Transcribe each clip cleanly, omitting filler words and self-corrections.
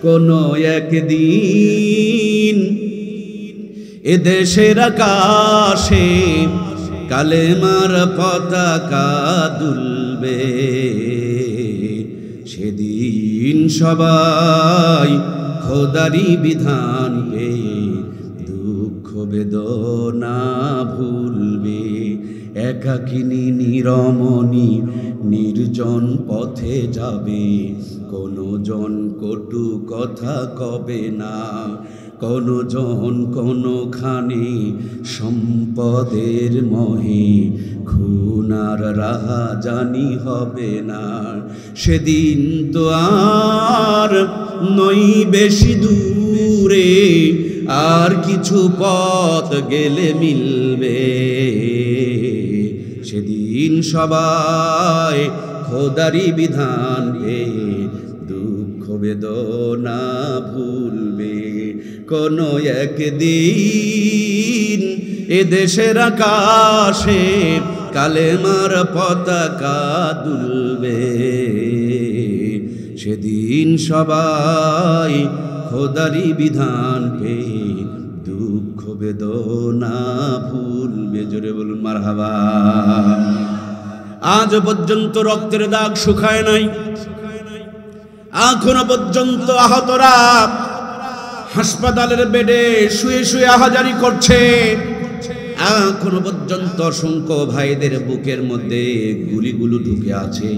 কোনো একদিন এদেশের আকাশে কালেমার পতাকা দুলবে, সেদিন সবাই খোদারি বিধান পেয়ে দুঃখ বেদনা ভুলবে। একাকিনী নিরমণী নির্জন পথে যাবে, কোনো জন কটু কথা কবে না, কোনো জন কোনোখানে সম্পদের মহে খুনার রাহাজানি হবে না। সেদিন তো আর নই বেশি দূরে, আর কিছু পথ গেলে মিলবে, সেদিন সবাই খোদারি বিধান পেয়ে দুঃখ বেদনা ভুলবে। কোনো একদিন এদেশের আকাশে কালেমার পতাকা দুলবে, সেদিন সবাই খোদারি বিধান পেয়ে দুঃখ বেদনা ভুলবে। জোরে বলুন মারহাবা। আজ পর্যন্ত রক্তের দাগ শুকায় নাই, এখনো পর্যন্ত আহতরা হাসপাতালের বেডে শুয়ে শুয়ে আহাজারি করছে, এখনো পর্যন্ত অসংখ্য ভাইদের বুকের মধ্যে গুলিগুলো ঢুকে আছে।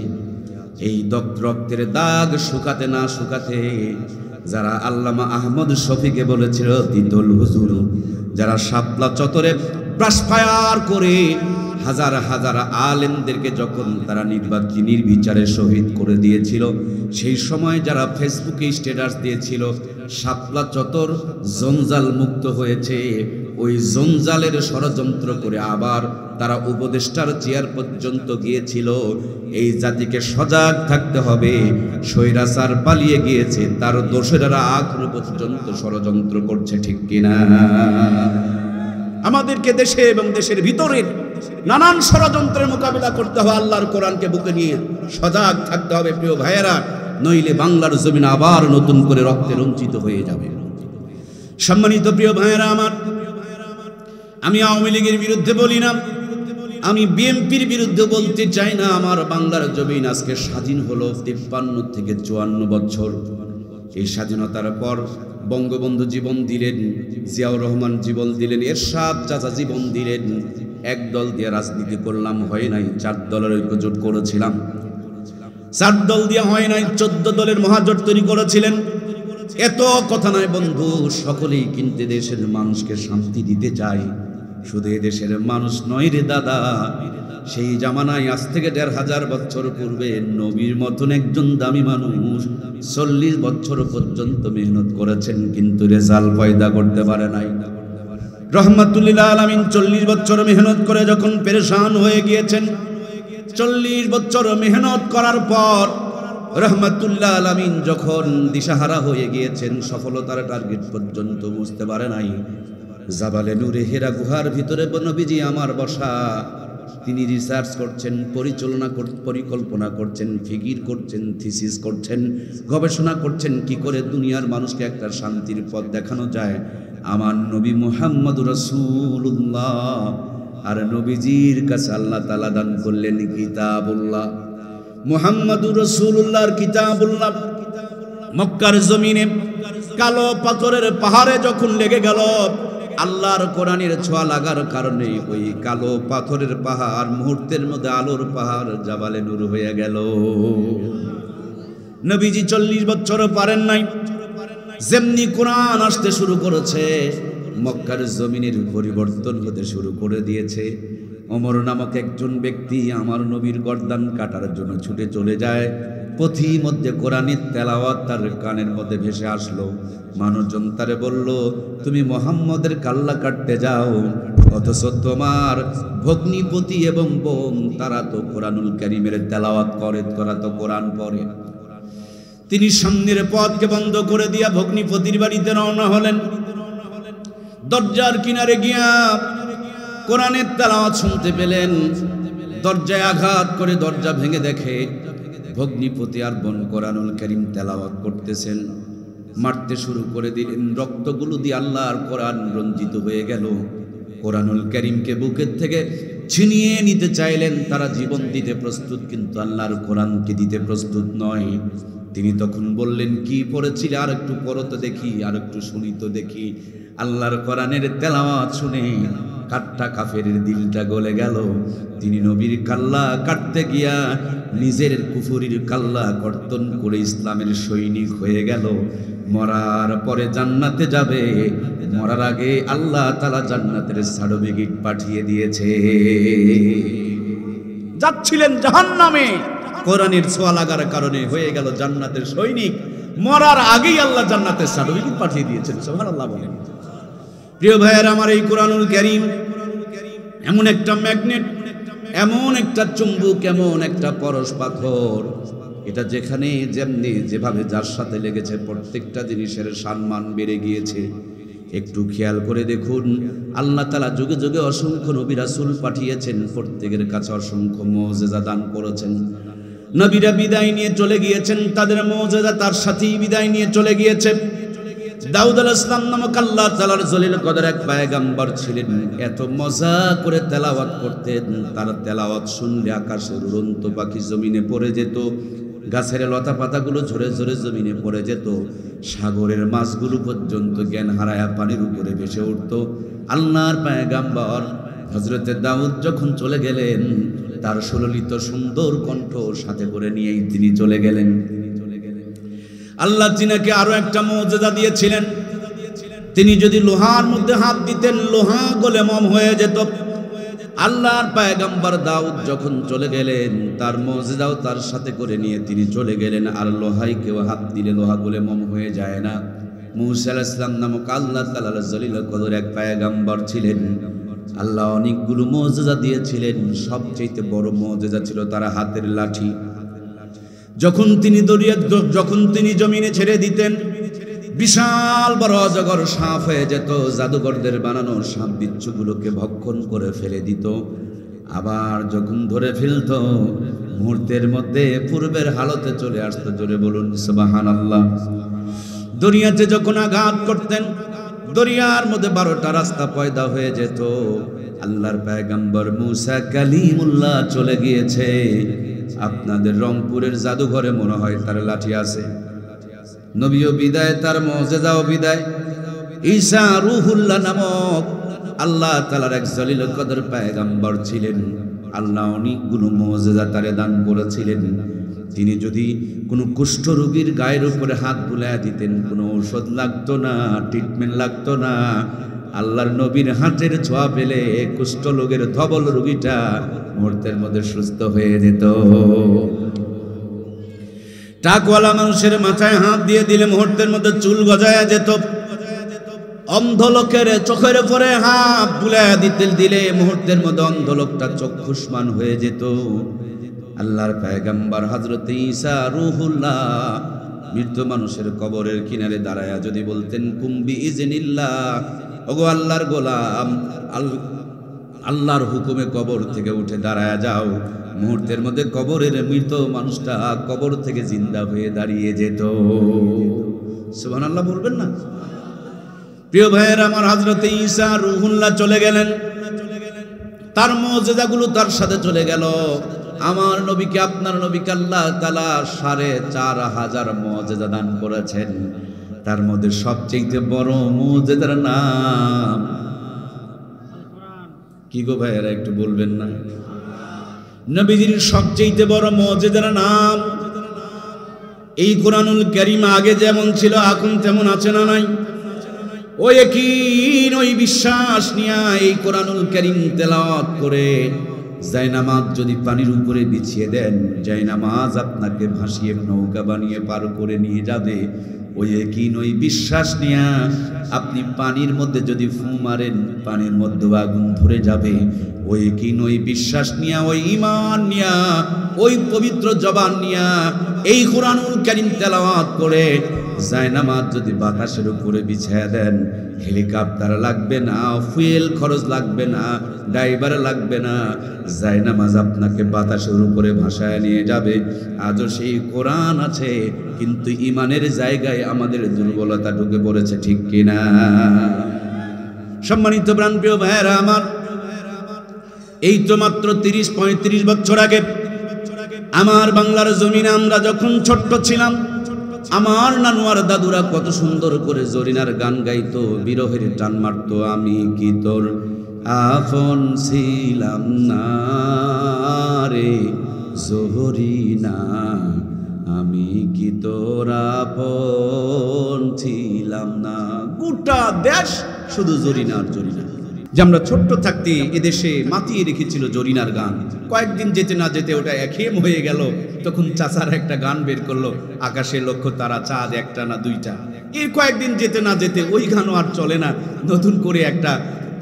এই রক্তের দাগ শুকাতে না শুকাতে যারা আল্লামা আহমদ শফিকে বলেছিল তিতল হুজুর, যারা শাপলা চত্বরে ব্রাশফায়ার করে হাজার হাজার আলেমদেরকে যখন তারা নির্বিচারে শহীদ করে দিয়েছিল, সেই সময় যারা ফেসবুকে স্ট্যাটাস দিয়েছিল শাপলা চত্বর জঞ্জাল মুক্ত হয়েছে, ওই জঞ্জালের ষড়যন্ত্র করে আবার তারা উপদেষ্টার চেয়ার পর্যন্ত গিয়েছিল। এই জাতিকে সজাগ থাকতে হবে, স্বৈরাচার পালিয়ে গিয়েছে, তার দোষরেরা এখনো পর্যন্ত ষড়যন্ত্র করছে, ঠিক কিনা? আমাদেরকে দেশে এবং দেশের ভিতরের নানান ষড়যন্ত্রের মোকাবিলা করতে হবে, আল্লাহর কোরআনকে বুকে নিয়ে সজাগ থাকতে হবে প্রিয় ভাইয়েরা, নইলে বাংলার জমিন আবার নতুন করে রক্তে রঞ্জিত হয়ে যাবে। সম্মানিত প্রিয় ভাইয়েরা আমার, আমি আওয়ামী লীগের বিরুদ্ধে বলি না, আমি বিএনপির বিরুদ্ধে বলতে চাই না। আমার বাংলার জমিন আজকে স্বাধীন হলো 53 থেকে 54 বছর। এই স্বাধীনতার পর বঙ্গবন্ধু জীবন দিলেন, জিয়াউর রহমান জীবন দিলেন, এরশাদ চাচা জীবন দিলেন। এক দল দিয়ে রাজনীতি করলাম, হয় নাই। 4 দলের ঐক্যজোট করেছিলাম, 4 দল দিয়ে হয় নাই, 14 দলের মহাজোট তৈরি করেছিলেন। এত কথা নয় বন্ধু, সকলেই কিন্তু দেশের মানুষকে শান্তি দিতে চায়। শুধু দেশের মানুষ নয় রে দাদা, সেই জামানায় আজ থেকে 1500 বছর পূর্বে নবীর মতন একজন দামি মানুষ 40 বছর পর্যন্ত মেহনত করেছেন, কিন্তু রেজাল্ট পয়দা করতে পারে নাই। রহমাতুল্লিল আলামিন 40 বছর মেহনত করে যখন পেরেশান হয়ে গিয়েছেন, 40 বছর মেহনত করার পর রহমাতুল্লাহ আলামিন যখন দিশাহারা হয়ে গিয়েছেন, সফলতার টার্গেট পর্যন্ত বুঝতে পারে নাই, জাবালে নূরে হেরা গুহার ভিতরে নবীজি আমার বসা। তিনি রিসার্চ করছেন, পরিকল্পনা করছেন, ফিকির করছেন, থিসিস করছেন, গবেষণা করছেন কি করে দুনিয়ার মানুষকে একটা শান্তির পথ দেখানো যায়। আমার নবী মুহাম্মদুর রাসূলুল্লাহ, আর নবীজির কাছে আল্লাহ তাআলা দান করলেন কিতাবুল্লাহ, মুহাম্মদুর রাসূলুল্লাহর কিতাবুল্লাহ। মক্কার জমিনে কালো পাথরের পাহাড়ে যখন লেগে গেল, আল্লাহর কোরআনের ছোঁয়া লাগার কারণে ওই কালো পাথরের পাহাড় মুহূর্তের মধ্যে আলোর পাহাড় জাবালে নূর হয়ে গেল। নবীজি 40 বছর পারেন নাই, যেমনি কোরআন আসতে শুরু করেছে, মক্কার জমিনের পরিবর্তন হতে শুরু করে দিয়েছে। ওমর নামক একজন ব্যক্তি আমার নবীর গর্দান কাটার জন্য ছুটে চলে যায়। পথি মধ্যে কোরআনের তেলাওয়াত তার কানের মধ্যে ভেসে আসলো। মানুষজন তারে বলল, তুমি মুহাম্মদের কাল্লা কাটতে যাও, অথচ তোমার ভগ্নিপতি এবং বোন তারা তো কোরআনুল কারীমের তেলাওয়াত করে, তারা তো কোরআন পড়ে। তিনি সামনের পথকে বন্ধ করে দিয়া ভগ্নিপতির বাড়িতে রওনা হলেন। দরজার কিনারে গিয়া কোরআনের তেলাওয়াত শুনতে পেলেন। দরজায় আঘাত করে দরজা ভেঙে দেখে ভগ্নিপতি আর বোন কোরআনুল কারীম তেলাওয়াত করতেছেন। মারতে শুরু করে দিলেন। রক্তগুলো দিয়ে আল্লাহর কোরআন রঞ্জিত হয়ে গেল। কোরআনুল কারীমকে বুকের থেকে ছিনিয়ে নিতে চাইলেন। তারা জীবন দিতে প্রস্তুত, কিন্তু আল্লাহর কোরআনকে দিতে প্রস্তুত নয়। তিনি তখন বললেন, কি পড়েছিলে? আর একটু পড়ো তো দেখি, আর একটু শুনি তো দেখি। আল্লাহর কোরআনের তেলাওয়াত শুনে কাট্টা কাফেরের দিলটা গলে গেল। তিনি নবীর কাল্লা কাটতে গিয়া নিজের কুফরির কাল্লা কর্তন করে ইসলামের সৈনিক হয়ে গেল। মরার পরে জান্নাতে যাবে, মরার আগে আল্লাহ তাআলা জান্নাতের সার্টিফিকেট পাঠিয়ে দিয়েছে। যাচ্ছিলেন জাহান্নামে, কোরআনের ছোঁয়া লাগার কারণে হয়ে গেল জান্নাতের সৈনিক। মরার আগেই আল্লাহ জান্নাতের সার্টিফিকেট পাঠিয়ে দিয়েছেন। সুবহানাল্লাহ বলেন। প্রিয় ভাইয়েরা আমার, এই কোরআনুল কারীম এমন একটা ম্যাগনেট, এমন একটা চুম্বক, এমন একটা পরশ পাথর, এটা যেখানে যেমনি যেভাবে যার সাথে লেগেছে প্রত্যেকটা জিনিসের সম্মান বেড়ে গিয়েছে। একটু খেয়াল করে দেখুন, আল্লাহ তাআলা যুগে যুগে অসংখ্য নবী রাসূল পাঠিয়েছেন, প্রত্যেকের কাছে অসংখ্য মুজিজা দান করেছেন। নবীরা বিদায় নিয়ে চলে গিয়েছেন, তাদের মুজিজা তার সাথেই বিদায় নিয়ে চলে গিয়েছে। দাউদ আলাইহিস সালাম নামক আল্লাহ তাআলার জলিল কদর এক পয়গম্বর ছিলেন। এত মজা করে তেলাওয়াত করতেন, তার তেলাওয়াত শুনলে আকাশের উড়ন্ত পাখি জমিনে পড়ে যেত, গাছের লতা পাতাগুলো ঝরে ঝরে জমিনে পড়ে যেত, সাগরের মাছগুলো পর্যন্ত জ্ঞান হারায়া পানির উপরে ভেসে উঠত। আল্লাহর পয়গম্বর হযরতে দাউদ যখন চলে গেলেন, তার সুললিত সুন্দর কণ্ঠ সাথে করে নিয়েই তিনি চলে গেলেন। আল্লাহ তিনাকে আরো একটা মুজিজা দিয়েছিলেন। তিনি যদি লোহার মধ্যে হাত দিতেন, লোহা গলে মম হয়ে যেত। আল্লাহর পয়গম্বর দাউদ যখন চলে গেলেন, তার মুজিজাও তার সাথে করে নিয়ে তিনি চলে গেলেন। আর লোহায় কেউ হাত দিলে লোহা গলে মম হয়ে যায় না। মূসা আলাইহিস সালাম নামক আল্লাহ তাআলার জলিল কদর এক পয়গম্বর ছিলেন। আল্লাহ অনেকগুলো মুজিজা দিয়েছিলেন। সবচেয়ে বড় মুজিজা ছিল তার হাতের লাঠি। যখন তিনি জমিনে ছেড়ে দিতেন, বিশাল বড় অজগর সাপ হয়ে যেত, জাদুকরদের বানানো সাপ বিচ্ছুগুলোকে ভক্ষণ করে ফেলে দিত। আবার যখন ধরে ফেলত, মুহূর্তের মধ্যে পূর্বের হালতে চলে আসতো। জোরে বলুন সুবহানাল্লাহ। দরিয়াতে যখন আঘাত করতেন, দরিয়ার মধ্যে 12টা রাস্তা পয়দা হয়ে যেত। আল্লাহর পয়গম্বর মূসা কালিমুল্লাহ চলে গিয়েছে। আপনাদের রংপুরের জাদুঘরে মনে হয় তার লাঠি আছে। নবীও বিদায়, তার মুজিজাও বিদায়। ঈসা রূহুল্লাহ নামক আল্লাহ তাআলার এক জলিল কদর পয়গম্বর ছিলেন। আল্লাহ অনেকগুলো মুজিজা তারে দান করেছিলেন। তিনি যদি কোনো কুষ্ঠ রোগীর গায়ের উপরে হাত বুলাইয়া দিতেন, কোনো ঔষধ লাগতো না, ট্রিটমেন্ট লাগতো না। আল্লাহর নবীর হাতের ছোঁয়া পেলে কুষ্ঠ রোগের ধবল রোগীটা মুহূর্তের মধ্যে সুস্থ হয়ে যেত। টাকওয়ালা মানুষের মাথায় হাত দিয়ে দিলে মুহূর্তের মধ্যে চুল গজায়া যেত। অন্ধ লোকের চোখের উপরে হাত বুলাইয়া দিলে মুহূর্তের মধ্যে অন্ধ লোকটা চক্ষুষ্মান হয়ে যেত। আল্লাহর পয়গম্বর হযরত ঈসা রূহুল্লাহ মৃত মানুষের কবরের কিনারে দাঁড়ায়া যদি বলতেন, কুম্বি ইজনিল্লাহ, ওগো আল্লাহর গোলাম, আল্লাহর হুকুমে কবর থেকে উঠে দাঁড়ায়া যাও, মুহূর্তের মধ্যে কবরের মৃত মানুষটা কবর থেকে জিন্দা হয়ে দাঁড়িয়ে যেত। সুবহানাল্লাহ বলবেন না? প্রিয় ভাইয়ের আমার, হযরত ঈসা রূহুল্লাহ চলে গেলেন, তার মুজিজাগুলো তার সাথে চলে গেল। আমার নবীকে, আপনার নবীকে আল্লাহ তাআলা ৪৫০০ মুজিজা দান করেছেন। তার মধ্যে সবচেয়ে বড় মুজিজার নাম কি গো ভাইয়েরা, একটু বলবেন না? নবীজির সবচেয়ে বড় মুজিজার নাম এই কোরআনুল কারীম। আগে যেমন ছিল এখন তেমন আছে না নাই? ওই ইয়াকিন, ওই বিশ্বাস নিয়ে এই কোরআনুল কারীম তেলাওয়াত করে জায়নামাজ যদি পানির উপরে বিছিয়ে দেন, জায়নামাজ আপনাকে ভাসিয়ে নৌকা বানিয়ে পার করে নিয়ে যাবে। ওই ইয়াকিন, ওই বিশ্বাস নিয়ে আপনি পানির মধ্যে যদি ফু মারেন, পানির মধ্যে আগুন ধরে যাবে। ওই ইয়াকিন, ওই বিশ্বাস নিয়ে, ওই ঈমান নিয়ে, ওই পবিত্র জবান নিয়ে এই কোরআনুল কারীম তেলাওয়াত করে জায়নামাজ যদি বাতাসের উপরে বিছায়া দেন, হেলিকপ্টার লাগবে না, ফুয়েল খরচ লাগবে না, ড্রাইভার লাগবে না, জায়নামাজ আপনাকে বাতাসের উপরে ভাসায় নিয়ে যাবে। আজও সেই কোরআন আছে, কিন্তু ইমানের জায়গায় আমাদের দুর্বলতা ঢুকে পড়েছে, ঠিক কিনা? সম্মানিত প্রাণপ্রিয় ভাইয়েরা আমার, এই তো মাত্র 30-35 বছর আগে আমার বাংলার জমিনে আমরা যখন ছোট্ট ছিলাম, আমার নানু আর দাদুরা কত সুন্দর করে জরিনার গান গাইতো, বিরহের টান মারতো। আমি কি তোর আপন ছিলাম না রে জরিনা, আমি কি তোর আপন ছিলাম না। গোটা দেশ শুধু জরিনার জরিনা। যে আমরা ছোট্ট থাকতে এদেশে মাতিয়ে রেখেছিল জরিনার গান। কয়েকদিন যেতে না যেতে ওটা একহেম হয়ে গেল। তখন চাচারা একটা গান বের করলো, আকাশে লক্ষ তারা, চাঁদ একটা না দুইটা। এর কয়েকদিন যেতে না যেতে ওই গানও আর চলে না। নতুন করে একটা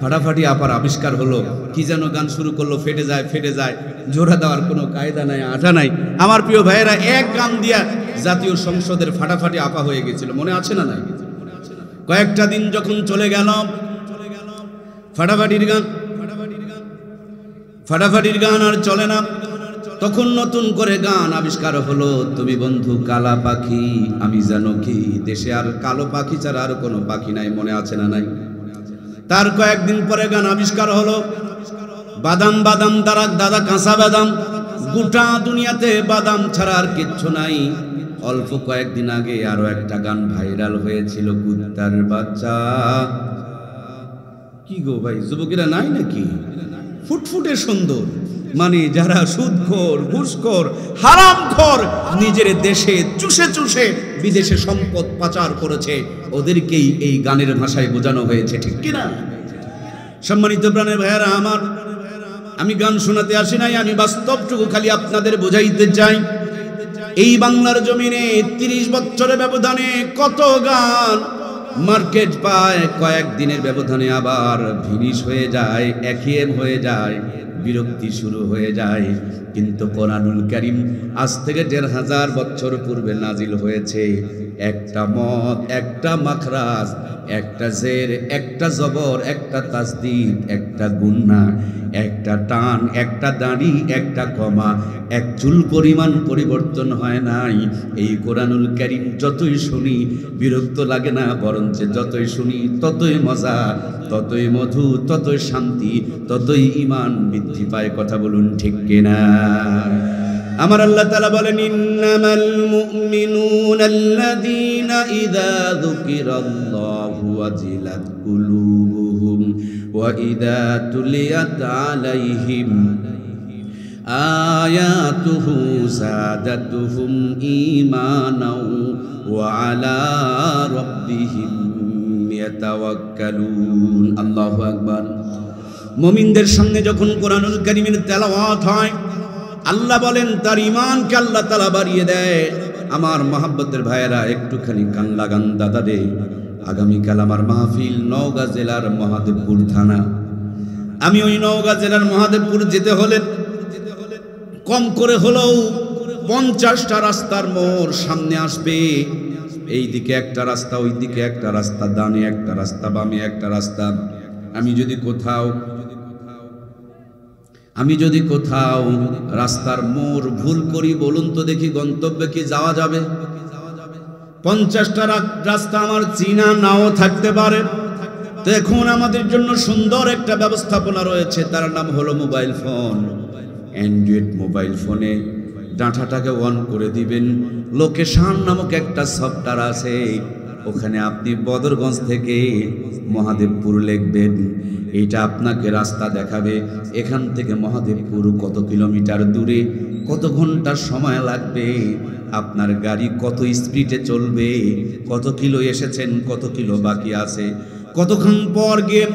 ফাটাফাটি আপার আবিষ্কার হলো, কি যেন গান শুরু করলো, ফেটে যায় ফেটে যায়, জোড়া দেওয়ার কোনো কায়দা নাই, আঠা নাই। আমার প্রিয় ভাইয়েরা, এক গান দিয়া জাতীয় সংসদের ফাটাফাটি আপা হয়ে গেছিল, মনে আছে না? নাই। কয়েকটা দিন যখন চলে গেল, ফাটাফাটির গান আর চলে না। তখন নতুন করে গান আবিষ্কার হলো, তুমি বন্ধু কালা পাখি আমি জানো কি, দেশে আর কালো পাখি ছাড়া আর কোনো পাখি নাই, মনে আছে না? নাই। তার কয়েকদিন পরে গান আবিষ্কার হলো, বাদাম বাদাম দাঁড়াক দাদা কাঁচা বাদাম, গোটা দুনিয়াতে বাদাম ছাড়া আর কিচ্ছু নাই। অল্প কয়েকদিন আগে আরো একটা গান ভাইরাল হয়েছিল, কুত্তার বাচ্চা। কি গো ভাই, যুবকেরা নাই নাকি? ফুটফুটে সুন্দর, মানে যারা সুদখোর, ঘুষখোর, হারামখোর, নিজের দেশে চুষে চুষে বিদেশে সম্পদ পাচার করেছে, ওদেরকেই এই গানের ভাষায় বোঝানো হয়েছে, ঠিক কিনা? সম্মানিত প্রাণের ভাইয়েরা আমার, আমি গান শোনাতে আসি নাই, আমি বাস্তবটুকু খালি আপনাদের বোঝাইতে চাই। এই বাংলার জমিনে 30 বছরের ব্যবধানে কত গান মার্কেট পায়, কয়েকদিনের ব্যবধানে আবার ভিনিশ হয়ে যায়, একঘেয়েম হয়ে যায়, বিরক্তি শুরু হয়ে যায়। কিন্তু কোরআনুল কারীম আজ থেকে 1500 বছর পূর্বে নাজিল হয়েছে। একটা মদ, একটা মাখরাজ, একটা জের, একটা জবর, একটা তাসদীদ, একটা গুন্না, একটা টান, একটা দাড়ি, একটা কমা, এক চুল পরিমাণ পরিবর্তন হয় নাই। এই কোরআনুল কারীম যতই শুনি বিরক্ত লাগে না, বরঞ্চ যতই শুনি ততই মজা, ততই মধু, ততই শান্তি, ততই ঈমান বৃদ্ধি পায়। কথা বলুন ঠিক কিনা? আমার আল্লাহ তাআলা বলেন, ইন্নামাল মুমিনুনা আল্লাযীনা ইযা যুকিরাল্লাহু ওয়াজিলাত কুলুবুহুম ওয়া ইযা তুলিয়াত আলাইহিম আয়াতুহু যাদাতুহুম ঈমানাও ওয়া আলা রাব্বিহিম ইয়াতাওয়াক্কালুন। আল্লাহু আকবার। মুমিনদের সামনে যখন কোরআনুল কারীমের তেলাওয়াত হয়, আল্লাহ বলেন তার ঈমানকে আল্লাহ তাআলা বাড়িয়ে দেয়। আমার মহব্বতের ভাইয়েরা, একটুখানি কান লাগান দাদারে। আগামীকাল আমার মাহফিল নওগাঁ জেলার মহাদেবপুর থানা। আমি ওই নওগাঁ জেলার মহাদেবপুর যেতে হলে কম করে হলেও 50টা রাস্তার মোড় সামনে আসবে। এই দিকে একটা রাস্তা, ওই দিকে একটা রাস্তা, ডানে একটা রাস্তা, বামে একটা রাস্তা। আমি যদি কোথাও রাস্তার মোড় ভুল করি, বলুন তো দেখি, গন্তব্যে কি যাওয়া যাবে? 50টা রাস্তা আমার চিনা নাও থাকতে পারে। তো এখন আমাদের জন্য সুন্দর একটা ব্যবস্থাপনা রয়েছে, তার নাম হলো মোবাইল ফোন। অ্যান্ড্রয়েড মোবাইল ফোনে ডাঁটাটাকে অন করে দিবেন, লোকেশন নামক একটা সফটওয়্যার আছে। ওখানে আপনি বদরগঞ্জ থেকে মহাদেবপুর লিখবেন, এইটা আপনাকে রাস্তা দেখাবে। এখান থেকে মহাদেবপুর কত কিলোমিটার দূরে, কত ঘন্টা সময় লাগবে, আপনার গাড়ি কত স্পিডে চলবে, কত কিলো এসেছেন, কত কিলো বাকি আছে, কতক্ষণ পর গিয়ে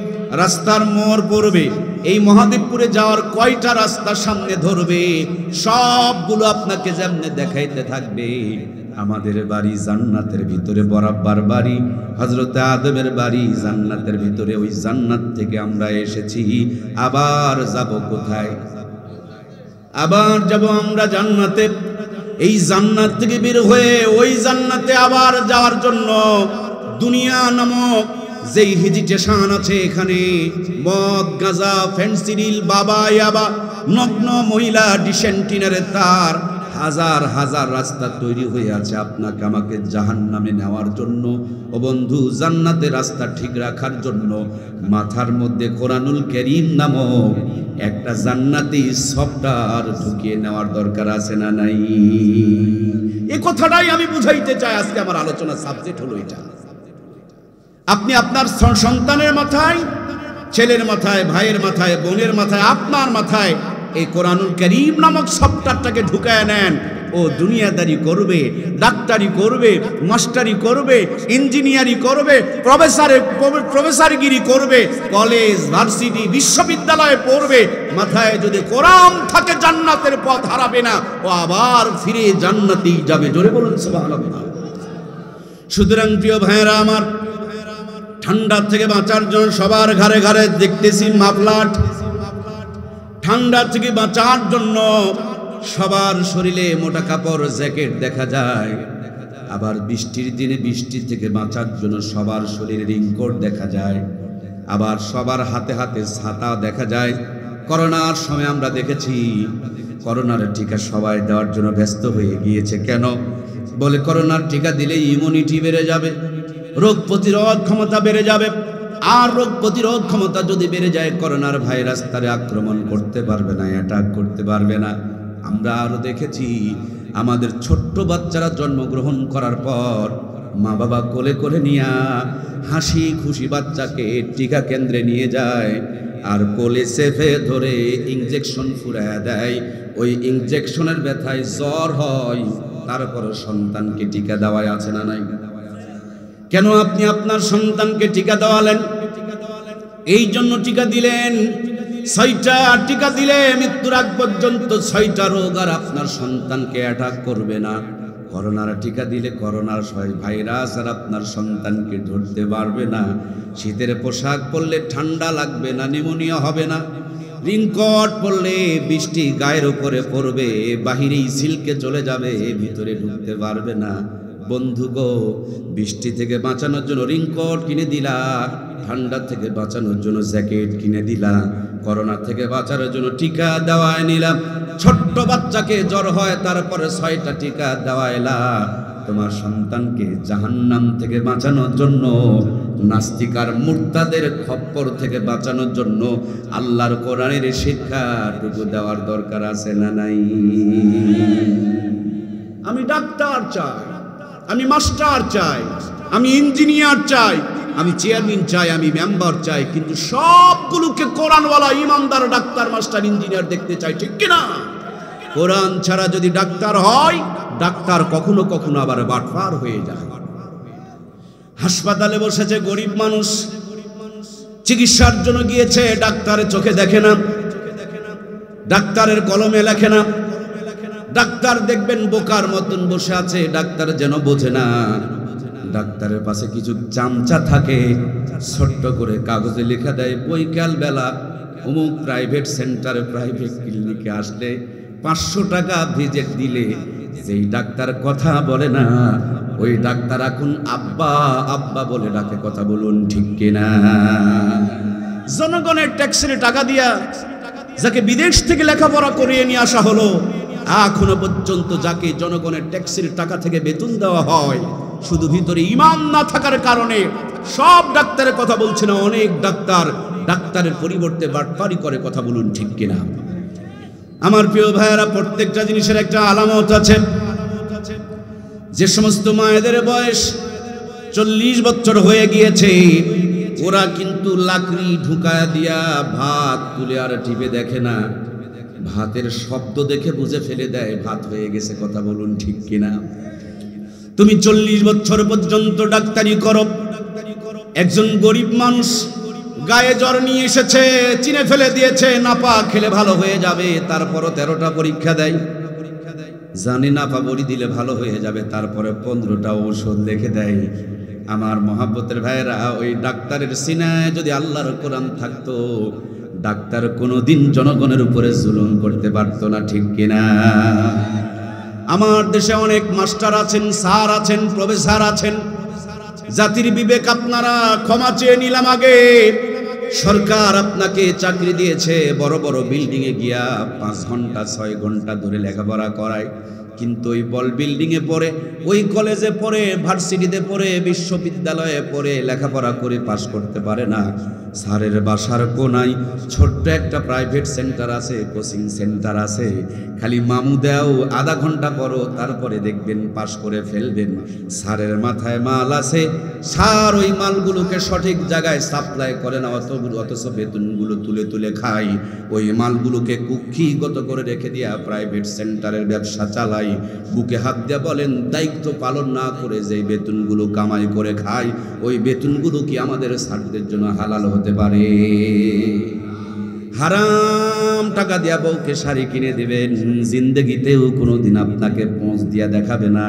রাস্তার মোড় পড়বে, এই মহাদেবপুরে যাওয়ার কয়টা রাস্তা সামনে ধরবে, সবগুলো আপনাকে যেমনে দেখাইতে থাকবে। আমাদের বাড়ি জান্নাতের ভিতরে, বরাবর বাড়ি হযরত আদমের বাড়ি জান্নাতের ভিতরে। ওই জান্নাত থেকে আমরা এসেছি, আবার যাব কোথায়? আবার যাব আমরা জান্নাতে। এই জান্নাত থেকে বের হয়ে ওই জান্নাতে আবার যাওয়ার জন্য দুনিয়া নামক যেই হেজিটেশন আছে, এখানে মদ, গাঁজা, ফেন্সিডিল, বাবা, ইয়াবা, নগ্ন মহিলা, ডিসেন্টিনারের তার, হাজার হাজার রাস্তা তৈরি হয়ে আছে আপনাকে আমাকে জাহান্নামে নেওয়ার জন্য। ও বন্ধু, জান্নাতের রাস্তা ঠিক রাখার জন্য মাথার মধ্যে কোরআনুল কারীম নামক একটা জান্নাতি সফটওয়্যার ঢুকিয়ে নেওয়ার দরকার আছে না নাই? এই কথাটাই আমি বুঝাইতে চাই। আজকে আমার আলোচনার সাবজেক্ট হলো এটা। আপনি আপনার সন্তানের মাথায়, ছেলের মাথায়, ভাইয়ের মাথায়, বোনের মাথায়, আপনার মাথায় এই কোরআনুল কারীম নামক সফটওয়্যারটাকে ঢুকায় নেন। ও দুনিয়াদারি করবে, ডাক্তারি করবে, মাস্টারি করবে, ইঞ্জিনিয়ারি করবে, প্রফেসরগিরি করবে, কলেজ, ভার্সিটি, বিশ্ববিদ্যালয়ে পড়বে। মাথায় যদি কোরআন থাকে জান্নাতের পথ হারাবে না, ও আবার ফিরে জান্নাতেই যাবে। জোরে বলুন সুবহানাল্লাহ। সুতরাং প্রিয় ভাইয়েরা আমার, ঠান্ডা থেকে বাঁচার জন্য সবার ঘরে ঘরে দেখতেছি মাফলার। ঠান্ডা থেকে বাঁচার জন্য সবার শরীরে মোটা কাপড়, জ্যাকেট দেখা যায়। আবার বৃষ্টির দিনে বৃষ্টি থেকে বাঁচার জন্য সবার শরীরে রেইনকোট দেখা যায়। আবার সবার হাতে হাতে ছাতা দেখা যায়। করোনার সময় আমরা দেখেছি করোনার টিকা সবাই দেওয়ার জন্য ব্যস্ত হয়ে গিয়েছে। কেন? বলে করোনার টিকা দিলে ইমিউনিটি বেড়ে যাবে, রোগ প্রতিরোধ ক্ষমতা বেড়ে যাবে। আর রোগ প্রতিরোধ ক্ষমতা যদি বেড়ে যায়, করোনার ভাইরাস তারে আক্রমণ করতে পারবে না, অ্যাটাক করতে পারবে না। আমরা আরো দেখেছি আমাদের ছোট্ট বাচ্চারা জন্মগ্রহণ করার পর মা বাবা কোলে করে নিয়ে হাসি খুশি বাচ্চাকে টিকা কেন্দ্রে নিয়ে যায়, আর কোলে চেপে ধরে ইনজেকশন ফুরাইয়া দেয়। ওই ইনজেকশনের ব্যথায় জ্বর হয়, তারপর সন্তানকে টিকা দেওয়ায় আছে না নাই? কেন আপনি আপনার সন্তানকে টিকা দেওয়ালেন? এই জন্য টিকা দিলেন। 6টা টিকা দিলে মৃত্যুর আগ পর্যন্ত 6টা রোগ আর আপনার সন্তানকে অ্যাটাক করবে না। করোনার টিকা দিলে করোনার ভাইরাস আর আপনার সন্তানকে ধরতে পারবে না। শীতের পোশাক পরলে ঠান্ডা লাগবে না, নিউমোনিয়া হবে না। রিনকট পরলে বৃষ্টি গায়ের উপরে পড়বে, বাহিরেই সিল্কে চলে যাবে, ভিতরে ঢুকতে পারবে না। বন্ধু গো, বৃষ্টি থেকে বাঁচানোর জন্য রিনকট কিনে দিলা, ঠান্ডা থেকে বাঁচানোর জন্য জ্যাকেট কিনে দিলা, করোনা থেকে বাঁচানোর জন্য টিকা দেওয়ায় নিলাম। ছোট্ট বাচ্চাকে জ্বর হয়, তারপরে 6টা টিকা দেওয়াইলা। তোমার সন্তানকে জাহান্নাম থেকে বাঁচানোর জন্য, নাস্তিক আর মুরতাদের খপ্পর থেকে বাঁচানোর জন্য আল্লাহর কোরআনের শিক্ষাটুকু দেওয়ার দরকার আছে না নাই? আমি ডাক্তার চাই, আমি মাস্টার চাই, আমি ইঞ্জিনিয়ার চাই, আমি চেয়ারম্যান চাই, আমি মেম্বার চাই, কিন্তু সবগুলোকে কোরআনওয়ালা ইমানদার ডাক্তার, মাস্টার, ইঞ্জিনিয়ার দেখতে চাই, ঠিক কিনা? কোরআন ছাড়া যদি ডাক্তার হয়, ডাক্তার কখনো কখনো আবার বাটপার হয়ে যায়। হাসপাতালে বসেছে গরিব মানুষ, চিকিৎসার জন্য গিয়েছে, ডাক্তারের চোখে দেখে না, ডাক্তারের কলমে লেখে না। ডাক্তার দেখবেন বোকার মতন বসে আছে, ডাক্তার যেন বোঝে না। ডাক্তারের পাশে কিছু চামচা থাকে, ছোট্ট করে কাগজে লেখা দেয়, বৈকাল বেলা অমুক প্রাইভেট সেন্টারে, প্রাইভেট ক্লিনিকে আসলে 500 টাকা ভিজিট দিলে যেই ডাক্তার কথা বলে না, ওই ডাক্তার এখন আব্বা আব্বা বলে ডাকে। কথা বলুন ঠিক কিনা? জনগণের ট্যাক্সের টাকা দিয়া যাকে বিদেশ থেকে লেখাপড়া করিয়ে নিয়ে আসা হলো, এখনো পর্যন্ত যাকে জনগণের ট্যাক্সের টাকা থেকে বেতন দেওয়া হয়, শুধু ভিতরে ঈমান না থাকার কারণে সব ডাক্তারের কথা বলছে না, অনেক ডাক্তার ডাক্তারের পরিবর্তে বাটপারি করে। কথা বলুন ঠিক কিনা? আমার প্রিয় ভাইয়েরা, প্রত্যেকটা জিনিসের একটা আলামত আছে। যে সমস্ত মায়েদের বয়স 40 বছর হয়ে গিয়েছে, ওরা কিন্তু লাকড়ি ঢুকায়া দিয়া ভাত তুলে আর টিপে দেখে না, ভাতের শব্দ দেখে বুঝে ফেলে দেয় ভাত হয়ে গেছে। কথা বলুন ঠিক কিনা? তুমি 40 বছর পর্যন্ত ডাক্তারি করো, একজন গরিব মানুষ গায়ে জ্বর নিয়ে এসেছে, চিনে ফেলে দিয়েছে, নাপা খেলে ভালো হয়ে যাবে, তারপরও 13টা পরীক্ষা দেয়, জানি নাপা বড়ি দিলে ভালো হয়ে যাবে, তারপরে 15টা ঔষধ লিখে দেয়। আমার মহাব্বতের ভাইয়েরা, ওই ডাক্তারের সিনায় যদি আল্লাহর কোরআন থাকতো, ডাক্তার কোনোদিন জনগণের উপরে জুলুম করতে পারতো না, ঠিক কিনা? আমার দেশে অনেক মাস্টার আছেন, স্যার আছেন, প্রফেসর আছেন। জাতির বিবেক আপনারা ক্ষমা চেয়ে নিলাম। আগে সরকার আপনাকে চাকরি দিয়েছে, বড় বড় বিল্ডিংয়ে গিয়া 5 ঘন্টা 6 ঘন্টা ধরে লেখাপড়া করায়, কিন্তু ওই বল বিল্ডিংয়ে পড়ে, ওই কলেজে পড়ে, ভার্সিটিতে পড়ে, বিশ্ববিদ্যালয়ে পড়ে লেখাপড়া করে পাশ করতে পারে না। স্যারের বাসার কোনায় ছোট্ট একটা প্রাইভেট সেন্টার আছে, কোচিং সেন্টার আছে, খালি মামু দেও আধা ঘন্টা পড়ো, তারপরে দেখবেন পাশ করে ফেলবেন। স্যারের মাথায় মাল আছে, স্যার ওই মালগুলোকে সঠিক জায়গায় সাপ্লাই করে না, অথচ বেতনগুলো তুলে তুলে খায়। ওই মালগুলোকে কুক্ষিগত করে রেখে দিয়া প্রাইভেট সেন্টারের ব্যবসা চালায়। বুকে হাত দিয়ে বলেন, দায়িত্ব পালন না করে যে বেতনগুলো কামাই করে খায়, ওই বেতনগুলো কি আমাদের স্যারদের জন্য হালাল হতে পারে? হারাম টাকা দিয়া বউকে শাড়ি কিনে দিবেন, জিন্দগিতেও কোনোদিন আপনাকে পৌঁছ দিয়া দেখাবে না।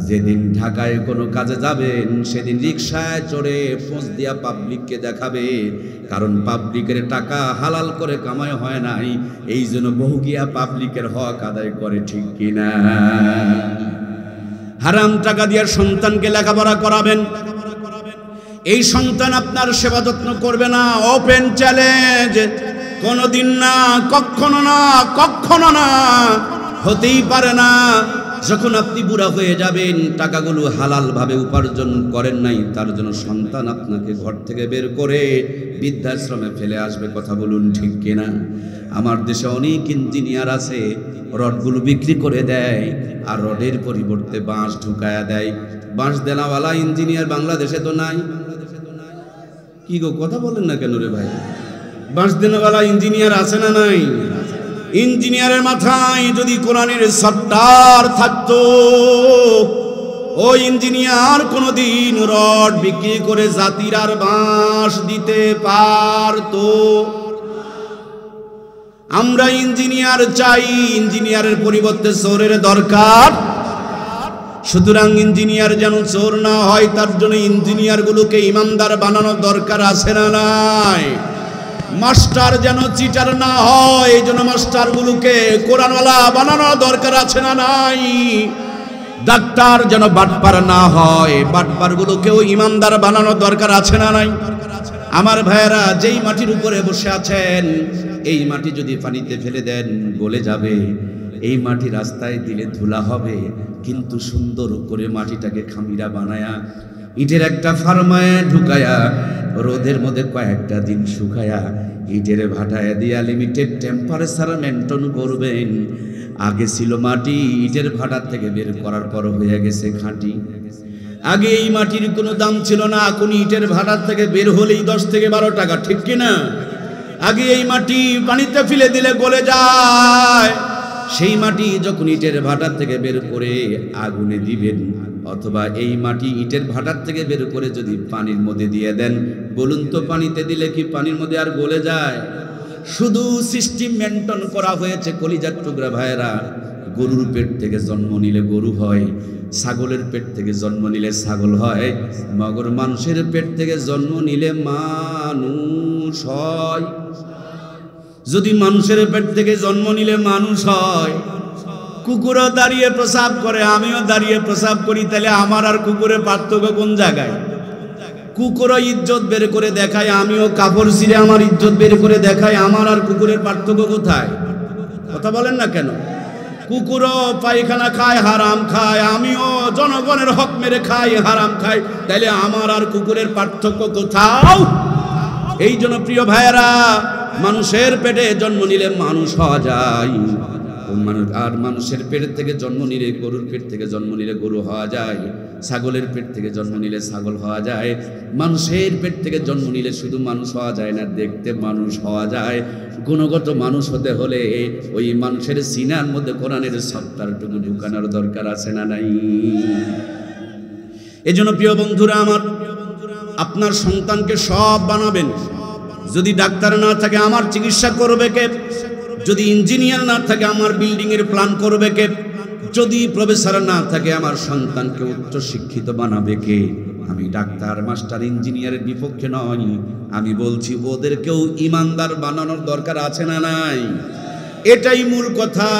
যেদিন ঢাকায় কোনো কাজে যাবেন, সেদিন রিকশায় চড়ে পৌঁছ দিয়া পাবলিককে দেখাবে, কারণ পাবলিকের টাকা হালাল করে কামাই হয় নাই, এই জন্য বহু গিয়া পাবলিকের হক আদায় করে, ঠিক কিনা? হারাম টাকা দিয়ে সন্তানকে লেখাপড়া করাবেন, এই সন্তান আপনার সেবা যত্ন করবে না। ওপেন চ্যালেঞ্জ, কোনোদিন না, কখনো না, কখনো না, হতেই পারে না। যখন আপনি বুড়া হয়ে যাবেন, টাকাগুলো হালাল ভাবে উপার্জন করেন নাই, তার জন্য সন্তান আপনাকে ঘর থেকে বের করে বৃদ্ধাশ্রমে ফেলে আসবে। কথা বলুন, ঠিক কিনা? আমার দেশে অনেক ইঞ্জিনিয়ার আছে, রডগুলো বিক্রি করে দেয় আর রডের পরিবর্তে বাঁশ ঢুকায়া দেয়। বাঁশ দেনাওয়ালা ইঞ্জিনিয়ার বাংলাদেশে তো নাই। কি গো, কথা বলেন না কেন রে ভাই? বাঁশ দেনাওয়ালা ইঞ্জিনিয়ার আছে না নাই? ইঞ্জিনিয়ারের মাথায় যদি কোরআনের সত্তার থাকতো, ওই ইঞ্জিনিয়ার কোনোদিন রড বিক্রি করে জাতির আর বাঁশ দিতে পারতো? আমরা ইঞ্জিনিয়ার চাই, ইঞ্জিনিয়ারের পরিবর্তে চোরের দরকার। সুতরাং ইঞ্জিনিয়ার যেন চোর না হয়, তার জন্য ইঞ্জিনিয়ারগুলোকে ইমানদার বানানোর দরকার আছে না নাই? মাস্টার যেন চিটার না হয়, এই জন্য মাস্টারগুলোকে কোরআনওয়ালা বানানোর দরকার আছে না নাই? ডাক্তার যেন বাটপার না হয়, বাটপারগুলোকেও ইমানদার বানানোর দরকার আছে না নাই? আমার ভাইয়েরা, যেই মাটির উপরে বসে আছেন, এই মাটি যদি পানিতে ফেলে দেন গলে যাবে, এই মাটি রাস্তায় দিলে ধুলা হবে, কিন্তু সুন্দর করে মাটিটাকে খামিরা বানায়া ইটের একটা ফার্মায় ঢুকায়া রোদের মধ্যে কয়েকটা দিন শুকায়া ইটের ভাটায় দিয়া লিমিটেড টেম্পারেচার মেনটেন করবেন। আগে ছিল মাটি, ইটের ভাটার থেকে বের করার পর হয়ে গেছে খাঁটি। আগে এই মাটির কোনো দাম ছিল না, এখন ইটের ভাটার থেকে বের হলেই 10 থেকে 12 টাকা, ঠিক কিনা? আগে এই মাটি পানিতে ফেলে দিলে গলে যায়, সেই মাটি যখন ইটের ভাটার থেকে বের করে আগুনে দিবেন, অথবা এই মাটি ইটের ভাটার থেকে বের করে যদি পানির মধ্যে দিয়ে দেন, বলুন তো পানিতে দিলে কি পানির মধ্যে আর গলে যায়? শুধু সিস্টেম মেনটেন করা হয়েছে। কলিজার টুকরা ভাইয়েরা, গরুর পেট থেকে জন্ম নিলে গরু হয়, ছাগলের পেট থেকে জন্ম নিলে ছাগল হয়, মগর মানুষের পেট থেকে জন্ম নিলে মানুষ হয়। যদি মানুষের পেট থেকে জন্ম নিলে মানুষ হয়, কুকুরও দাঁড়িয়ে প্রসাব করে, আমিও দাঁড়িয়ে প্রসাব করি, তাহলে আমার আর কুকুরের পার্থক্য কোন জায়গায়? কুকুরও ইজ্জত বের করে দেখায়, আমিও কাপড় ছিঁড়ে আমার ইজ্জত বের করে দেখায়, আমার আর কুকুরের পার্থক্য কোথায়? কথা বলেন না কেন? কুকুরও পায়খানা খায়, হারাম খায়, আমিও জনগণের হক মেরে খাই, হারাম খাই, তাহলে আমার আর কুকুরের পার্থক্য কোথাও? এই জন্য প্রিয় ভাইয়েরা, মানুষের পেটে জন্ম নিলে মানুষ হওয়া যায়, আর মানুষের পেট থেকে জন্ম নিলে, গরুর পেট থেকে জন্ম নিলে গরু হওয়া যায়, ছাগলের পেট থেকে জন্ম নিলে ছাগল হওয়া যায়। মানুষের পেট থেকে জন্ম নিলে শুধু মানুষ হওয়া যায় না, দেখতে মানুষ হওয়া যায়। গুণগত মানুষ হতে হলে ওই মানুষের সিনার মধ্যে কোরআনের সত্তারটুকু ঢুকানোর দরকার আছে না নাই? এজন্য প্রিয় বন্ধুরা আমার, আপনার সন্তানকে সব বানাবেন। যদি ডাক্তার না থাকে আমার চিকিৎসা করবে কে? যদি ইঞ্জিনিয়ার না থাকে আমার বিল্ডিং এর প্ল্যান করবে কে? যদি প্রফেসর না থাকে আমার সন্তানকে উচ্চ শিক্ষিত বানাবে কে? আমি ডাক্তার, মাস্টার, ইঞ্জিনিয়ারের বিপক্ষে নয়, আমি বলছি ওদেরকেও ইমানদার বানানোর দরকার আছে না নাই? এটাই মূল কথা।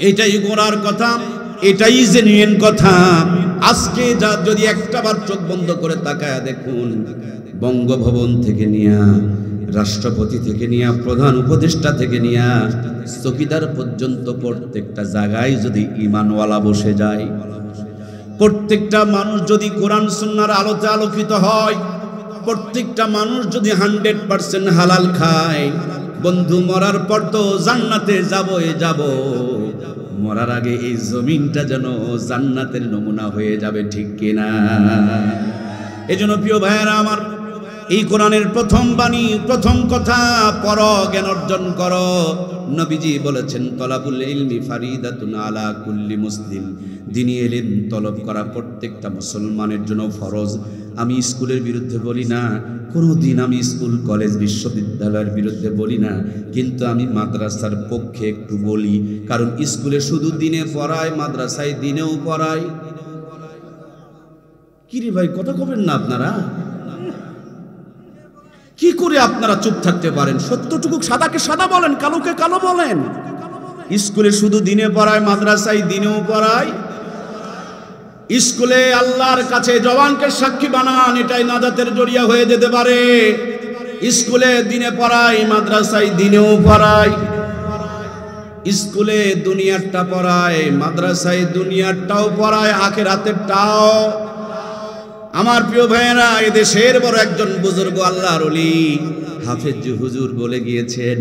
এটাই গোড়ার কথা, এটাই জেনুইন কথা। আজকে যা যদি একটাবার চোখ বন্ধ করে তাকায় দেখুন, বঙ্গভবন থেকে নিয়া, রাষ্ট্রপতি থেকে নিয়া, প্রধান উপদেষ্টা থেকে নিয়া, চৌকিদার পর্যন্ত প্রত্যেকটা জায়গায় যদি ঈমানওয়ালা বসে যায়, প্রত্যেকটা মানুষ যদি কোরআন সুন্নাহর আলোতে আলোকিত হয়, প্রত্যেকটা মানুষ যদি 100% হালাল খায়, বন্ধু মরার পর তো জান্নাতে যাবই যাব। মরার আগে এই জমিনটা যেন জান্নাতের নমুনা হয়ে যাবে, ঠিক কিনা? এজন্য প্রিয় ভাইয়েরা আমার, এই কোরআনের প্রথম বাণী, প্রথম কথা, পড়ো, জ্ঞান অর্জন করো। নবীজি বলেছেন, তলাবুল ইলমি ফারিদাতুন আলা কুল্লি মুসলিম। দ্বীনি ইলম তলব করা প্রত্যেকটা মুসলমানের জন্য ফরজ। আমি স্কুলের বিরুদ্ধে বলি না, কোনোদিন আমি স্কুল কলেজ বিশ্ববিদ্যালয়ের বিরুদ্ধে বলি না, কিন্তু আমি মাদ্রাসার পক্ষে একটু বলি। কারণ স্কুলে শুধু দিনে পড়ায়, মাদ্রাসায় দিনেও পড়ায়। কিরে ভাই, কথা কবেন না আপনারা? কি করে আপনারা চুপ থাকতে পারেন? সত্যটুকু সাদাকে সাদা বলেন, কালোকে কালো বলেন। স্কুলে শুধু দিনে পড়ায়, মাদ্রাসায় দিনেও পড়ায়। স্কুলে আল্লাহর কাছে জবানকে সাক্ষী বানান, এটাই নাজাতের জরিয়া হয়ে যেতে পারে। স্কুলে দিনে পড়ায়, মাদ্রাসায় দিনেও পড়ায়। স্কুলে দুনিয়ারটা পড়ায়, মাদ্রাসায় দুনিয়ারটাও পড়ায়, আখিরাতেরটাও। আমার প্রিয় ভাইয়েরা, এদেশের বড় একজন বুজুর্গ আল্লাহর ওলি হাফেজ হুজুর বলে গিয়েছেন,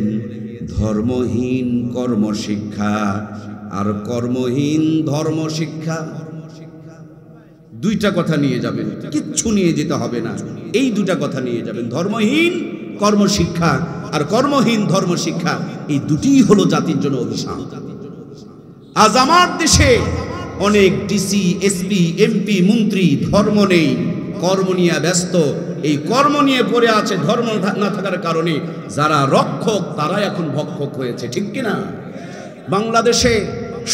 ধর্মহীন কর্মশিক্ষা আর কর্মহীন ধর্মশিক্ষা, দুইটা কথা নিয়ে যাবেন, কিচ্ছু নিয়ে যেতে হবে না। এই দুটা কথা নিয়ে যাবেন, ধর্মহীন কর্মশিক্ষা আর কর্মহীন ধর্মশিক্ষা। এই দুটিই হলো জাতির জন্য অভিশাপ। আজ আমার দেশে অনেক ডিসি, এসপি, এমপি, মন্ত্রী ধর্ম নেই, কর্ম নিয়ে ব্যস্ত। এই কর্ম নিয়ে পড়ে আছে, ধর্ম না থাকার কারণে যারা রক্ষক তারা এখন ভক্ষক হয়েছে, ঠিক কিনা? বাংলাদেশে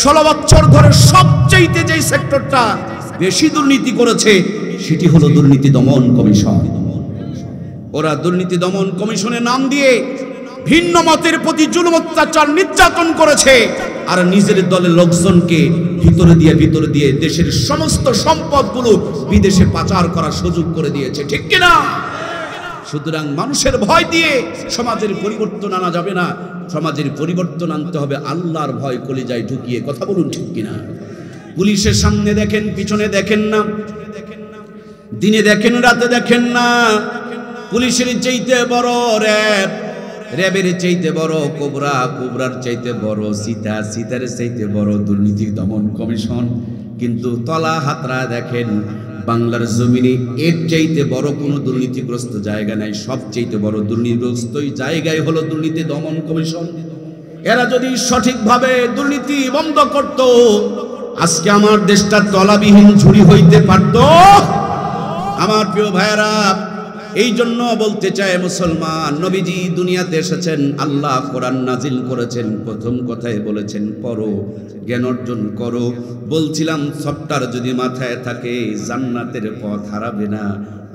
16 বছর ধরে সবচেয়ে যে সেক্টরটা বেশি দুর্নীতি করেছে সেটি হলো দুর্নীতি দমন কমিশন। ওরা দুর্নীতি দমন কমিশনের নাম দিয়ে ভিন্ন মতের প্রতি জুলুম, অত্যাচার, নির্যাতন করেছে, আর নিজের দলের লোকজনকে ভিতরে দিয়ে দেশের সমস্ত সম্পদগুলো বিদেশে পাচার করার সুযোগ করে দিয়েছে, ঠিক কিনা? সুতরাং মানুষের ভয় দিয়ে সমাজের পরিবর্তন আনা যাবে না। সমাজের পরিবর্তন আনতে হবে আল্লাহর ভয় কলিজায় ঢুকিয়ে। কথা বলুন, ঠিক কিনা? পুলিশের সামনে দেখেন, পিছনে দেখেন না, দিনে দেখেন, রাতে দেখেন না। পুলিশের চাইতে বড় র্যাব, র্যাবের চাইতে বড় কোবরা, কোবরার চাইতে বড় সীতা, সীতার চাইতে বড় দুর্নীতি দমন কমিশন। কিন্তু তলা হাতরা দেখেন, বাংলার জমিনে এর চাইতে বড় কোনো দুর্নীতিগ্রস্ত জায়গা নাই। সবচাইতে বড় দুর্নীতিগ্রস্ত জায়গায় হলো দুর্নীতি দমন কমিশন। এরা যদি সঠিকভাবে দুর্নীতি বন্ধ করত, আজকে আমার দেশটা তলাবিহীন ঝুড়ি হইতে পারত। আমার প্রিয় ভাইয়েরা, এই জন্য বলতে চাই, মুসলমান, নবীজি দুনিয়াতে এসেছেন, আল্লাহ কোরআন নাজিল করেছেন, প্রথম কথাই বলেছেন পড়ো, জ্ঞান অর্জন করো। বলছিলাম সফটওয়্যার যদি মাথায় থাকে জান্নাতের পথ হারাবে না।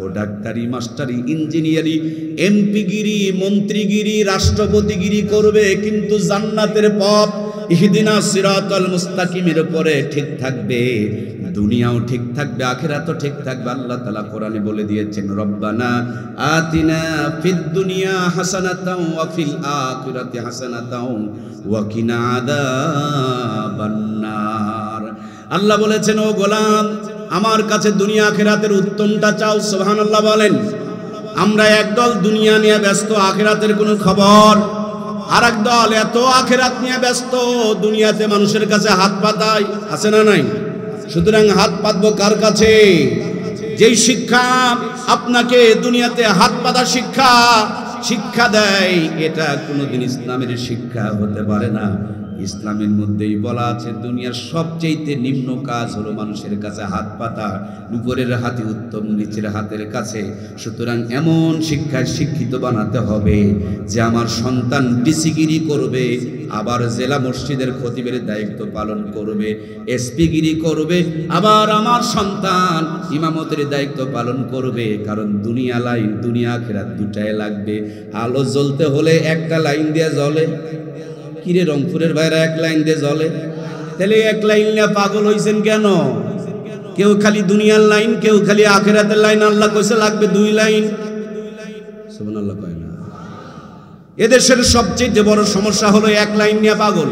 ও ডাক্তারি, মাস্টারি, ইঞ্জিনিয়ারি, এমপিগিরি, মন্ত্রীগিরি, রাষ্ট্রপতিগিরি করবে, কিন্তু জান্নাতের পথ ইহদিনা সিরাতাল মুস্তাকিমের উপরে ঠিক থাকবে, দুনিয়াও ঠিক থাকবে, আখিরাতও ঠিক থাকবে। আল্লাহ তাআলা কোরআনে বলে দিয়েছেন, রব্বানা আতিনা ফিদ দুনিয়া হাসানাতাও ওয়া ফিল আখিরাতি হাসানাতাও ওয়া কিনা আযাবান্নার। আল্লাহ বলেছেন, ও গোলাম, আমার কাছে দুনিয়া আখিরাতের উত্তমটা চাও। সুবহানাল্লাহ বলেন। আমরা একদল দুনিয়া নিয়ে ব্যস্ত, আখিরাতের কোনো খবর। আর এক দল এত আখিরাত নিয়ে ব্যস্ত, দুনিয়াতে মানুষের কাছে হাত পাতায়, আছে না নাই? সুতরাং হাত পাতবো কার কাছে? যেই শিক্ষা আপনাকে দুনিয়াতে হাত পাতা শিক্ষা দেয়, এটা কোনোদিন ইসলামের শিক্ষা হতে পারে না। ইসলামের মধ্যেই বলা আছে, দুনিয়ার সবচেয়ে নিম্ন কাজ হলো মানুষের কাছে হাত পাতা। উপরের হাতে উত্তম, নিচের হাতের কাছে। সুতরাং এমন শিক্ষায় শিক্ষিত বানাতে হবে যে আমার সন্তান ডিসিগিরি করবে, আবার জেলা মসজিদের খতিবের দায়িত্ব পালন করবে, এসপিগিরি করবে, আবার আমার সন্তান ইমামতের দায়িত্ব পালন করবে। কারণ দুনিয়া লাইন, দুনিয়া আখিরাত দুটাই লাগবে। আলো জ্বলতে হলে একটা লাইন দিয়ে জ্বলে। কিরে রংপুরের ভাইরা এক লাইন দিয়ে জ্বলে? তাহলে এক লাইন নিয়ে পাগল হইছেন কেন? কেউ খালি দুনিয়ার লাইন, কেউ খালি আখিরাতের লাইন। আল্লাহ কইছে লাগবে 2 লাইন। সুবহানাল্লাহ কয় না? এদেশের সবচেয়ে বড় সমস্যা হলো এক লাইন নিয়ে পাগল।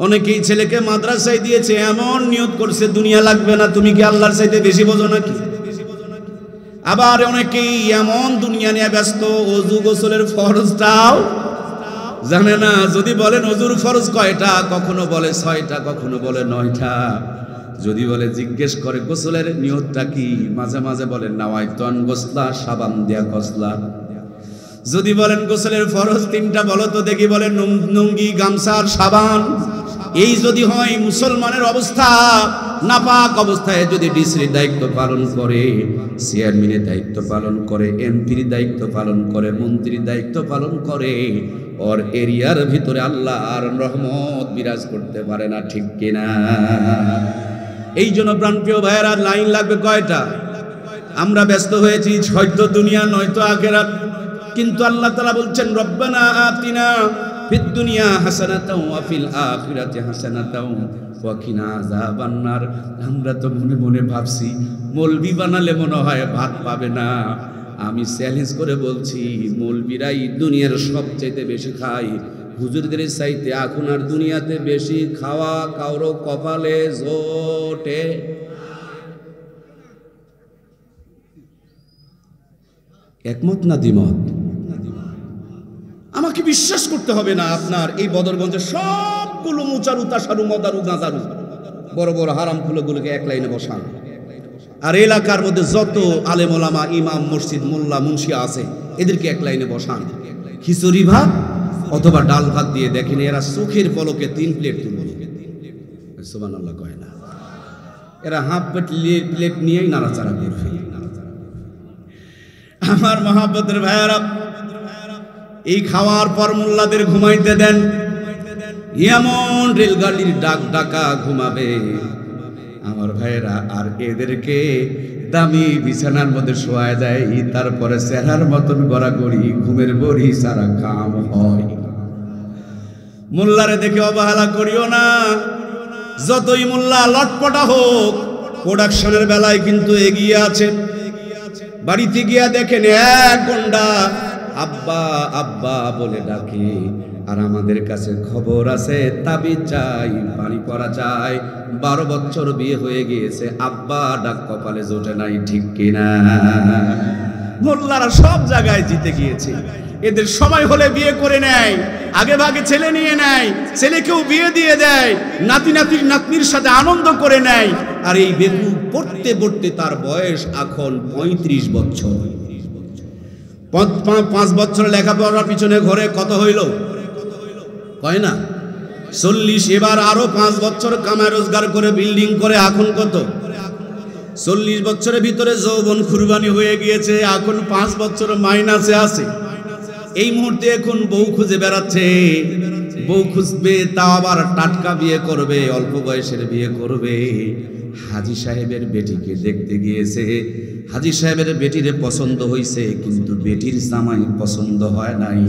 অনেকেই ছেলেকে মাদ্রাসায় দিয়েছে, এমন নিয়ত করছে দুনিয়া লাগবে না। তুমি কি আল্লাহর চাইতে বেশি বোঝো নাকি? আবার অনেকেই এমন দুনিয়া নিয়ে ব্যস্ত, ওযু গোসলের ফরজটাও জানে না। যদি বলেন ওযুর ফরজ কয়টা, কখনো বলে 6টা, কখনো বলে 9টা। যদি বলে জিজ্ঞেস করে গোসলের নিয়তটা কি, মাঝে মাঝে বলে নাওয়াইতুন গোসলা, সাবান দিয়া গোসলা। যদি বলেন গোসলের ফরজ 3টা বলো তো দেখি, বলে নুঙ্গি, গামছা আর সাবান। এই যদি হয় মুসলমানের অবস্থা, নাপাক অবস্থায় যদি ডিসির দায়িত্ব পালন করে, চেয়ারম্যানের দায়িত্ব পালন করে, এমপির দায়িত্ব পালন করে, মন্ত্রীর দায়িত্ব পালন করে, ওর এরিয়ার ভিতরে আল্লাহর রহমত বিরাজ করতে পারে না, ঠিক কিনা? এই জন্য প্রাণপ্রিয় ভাইয়েরা, লাইন লাগবে কয়টা? আমরা ব্যস্ত হয়েছি হয়তো দুনিয়া নয়তো আখিরাত, কিন্তু আল্লাহ তাআলা বলছেন রব্বানা আতিনা ফিদ দুনিয়া হাসানাতাও ওয়া ফিল আখিরাতি হাসানাতাও ওয়া কিনা আযাবান নার। আমরা তো মনে মনে ভাবছি মৌলবি বানালে মনে হয় ভাত পাবে না। আমি চ্যালেঞ্জ করে বলছি, মৌলবিরাই দুনিয়ার সবচেয়ে বেশি খায়। হুজুরদের চাইতে এখন আর দুনিয়াতে বেশি খাওয়া কারো কপালে জোটে। একমত না দ্বিমত? আমাকে বিশ্বাস করতে হবে না, আপনার এই বদরগঞ্জের সবগুলো মুচারু তাসারু মদারু গাঁজারু বড় বড় হারাম ফুলগুলোকে এক লাইনে বসান, আর এলাকার মধ্যে যত আলেম ওলামা, ইমাম, মসজিদ, মোল্লা, মুন্সি আছে এদেরকে এক লাইনে বসান। খিচুড়ি ভাত অথবা ডাল ভাত দিয়ে দেখেন, এরা চোখের পলকে 3 প্লেট তুলবে। সুবহানাল্লাহ কয় না? এরা হাফ প্লেট নিয়েই নাড়াচাড়া করবে। আমার মহাব্বতের ভাইয়ারা, এই খাওয়ার পর মোল্লাদের ঘুমাইতে দেন, এমন রেলগাড়ির ডাক ডাকা ঘুমাবে আমার ভাইয়েরা। আর এদেরকে দামি বিছানার মধ্যে শোয়া যায়, তারপরে চেহারার মতন গড়াগড়ি ঘুমের বড়ি সারা কাম হয়। মোল্লারে দেখে অবহেলা করিও না, যতই মোল্লা লটপটা হোক, প্রোডাকশনের বেলায় কিন্তু এগিয়ে আছে। বাড়িতে গিয়া দেখেন 1 ঘন্টা আব্বা আব্বা বলে ডাকে, আর আমাদের কাছে খবর আছে তাবিজ চাই, পানি পড়া চাই। 12 বছর বিয়ে হয়ে গিয়েছে, আব্বা ডাক কপালে জোটে নাই, ঠিক কিনা? মোল্লারা সব জায়গায় জিতে গিয়েছে। এদের সময় হলে বিয়ে করে নেয়, আগে ভাগে ছেলে নিয়ে নেয়, ছেলেকেও বিয়ে দিয়ে দেয়, নাতি নাতির নাতনির সাথে আনন্দ করে নেয়। আর এই বেবু পড়তে পড়তে তার বয়স এখন 35 বছর। 5 বছর লেখাপড়ার পিছনে ঘরে কত হইল কয় না? 40। এবার আরো 5 বছর কামাই রোজগার করে বিল্ডিং করে এখন কত? 40 বছরের ভিতরে যৌবন কুরবানি হয়ে গিয়েছে, এখন 5 বছর মাইনাসে আছে। এই মুহূর্তে এখন বউ খুঁজে বেড়াচ্ছে, বউ খুঁজবে, তাও আবার টাটকা বিয়ে করবে, অল্প বয়সের বিয়ে করবে। হাজী সাহেবের বেটিকে দেখতে গিয়েছে, হাজী সাহেবের বেটিরে পছন্দ হয়েছে, কিন্তু বেটির জামাই পছন্দ হয় নাই।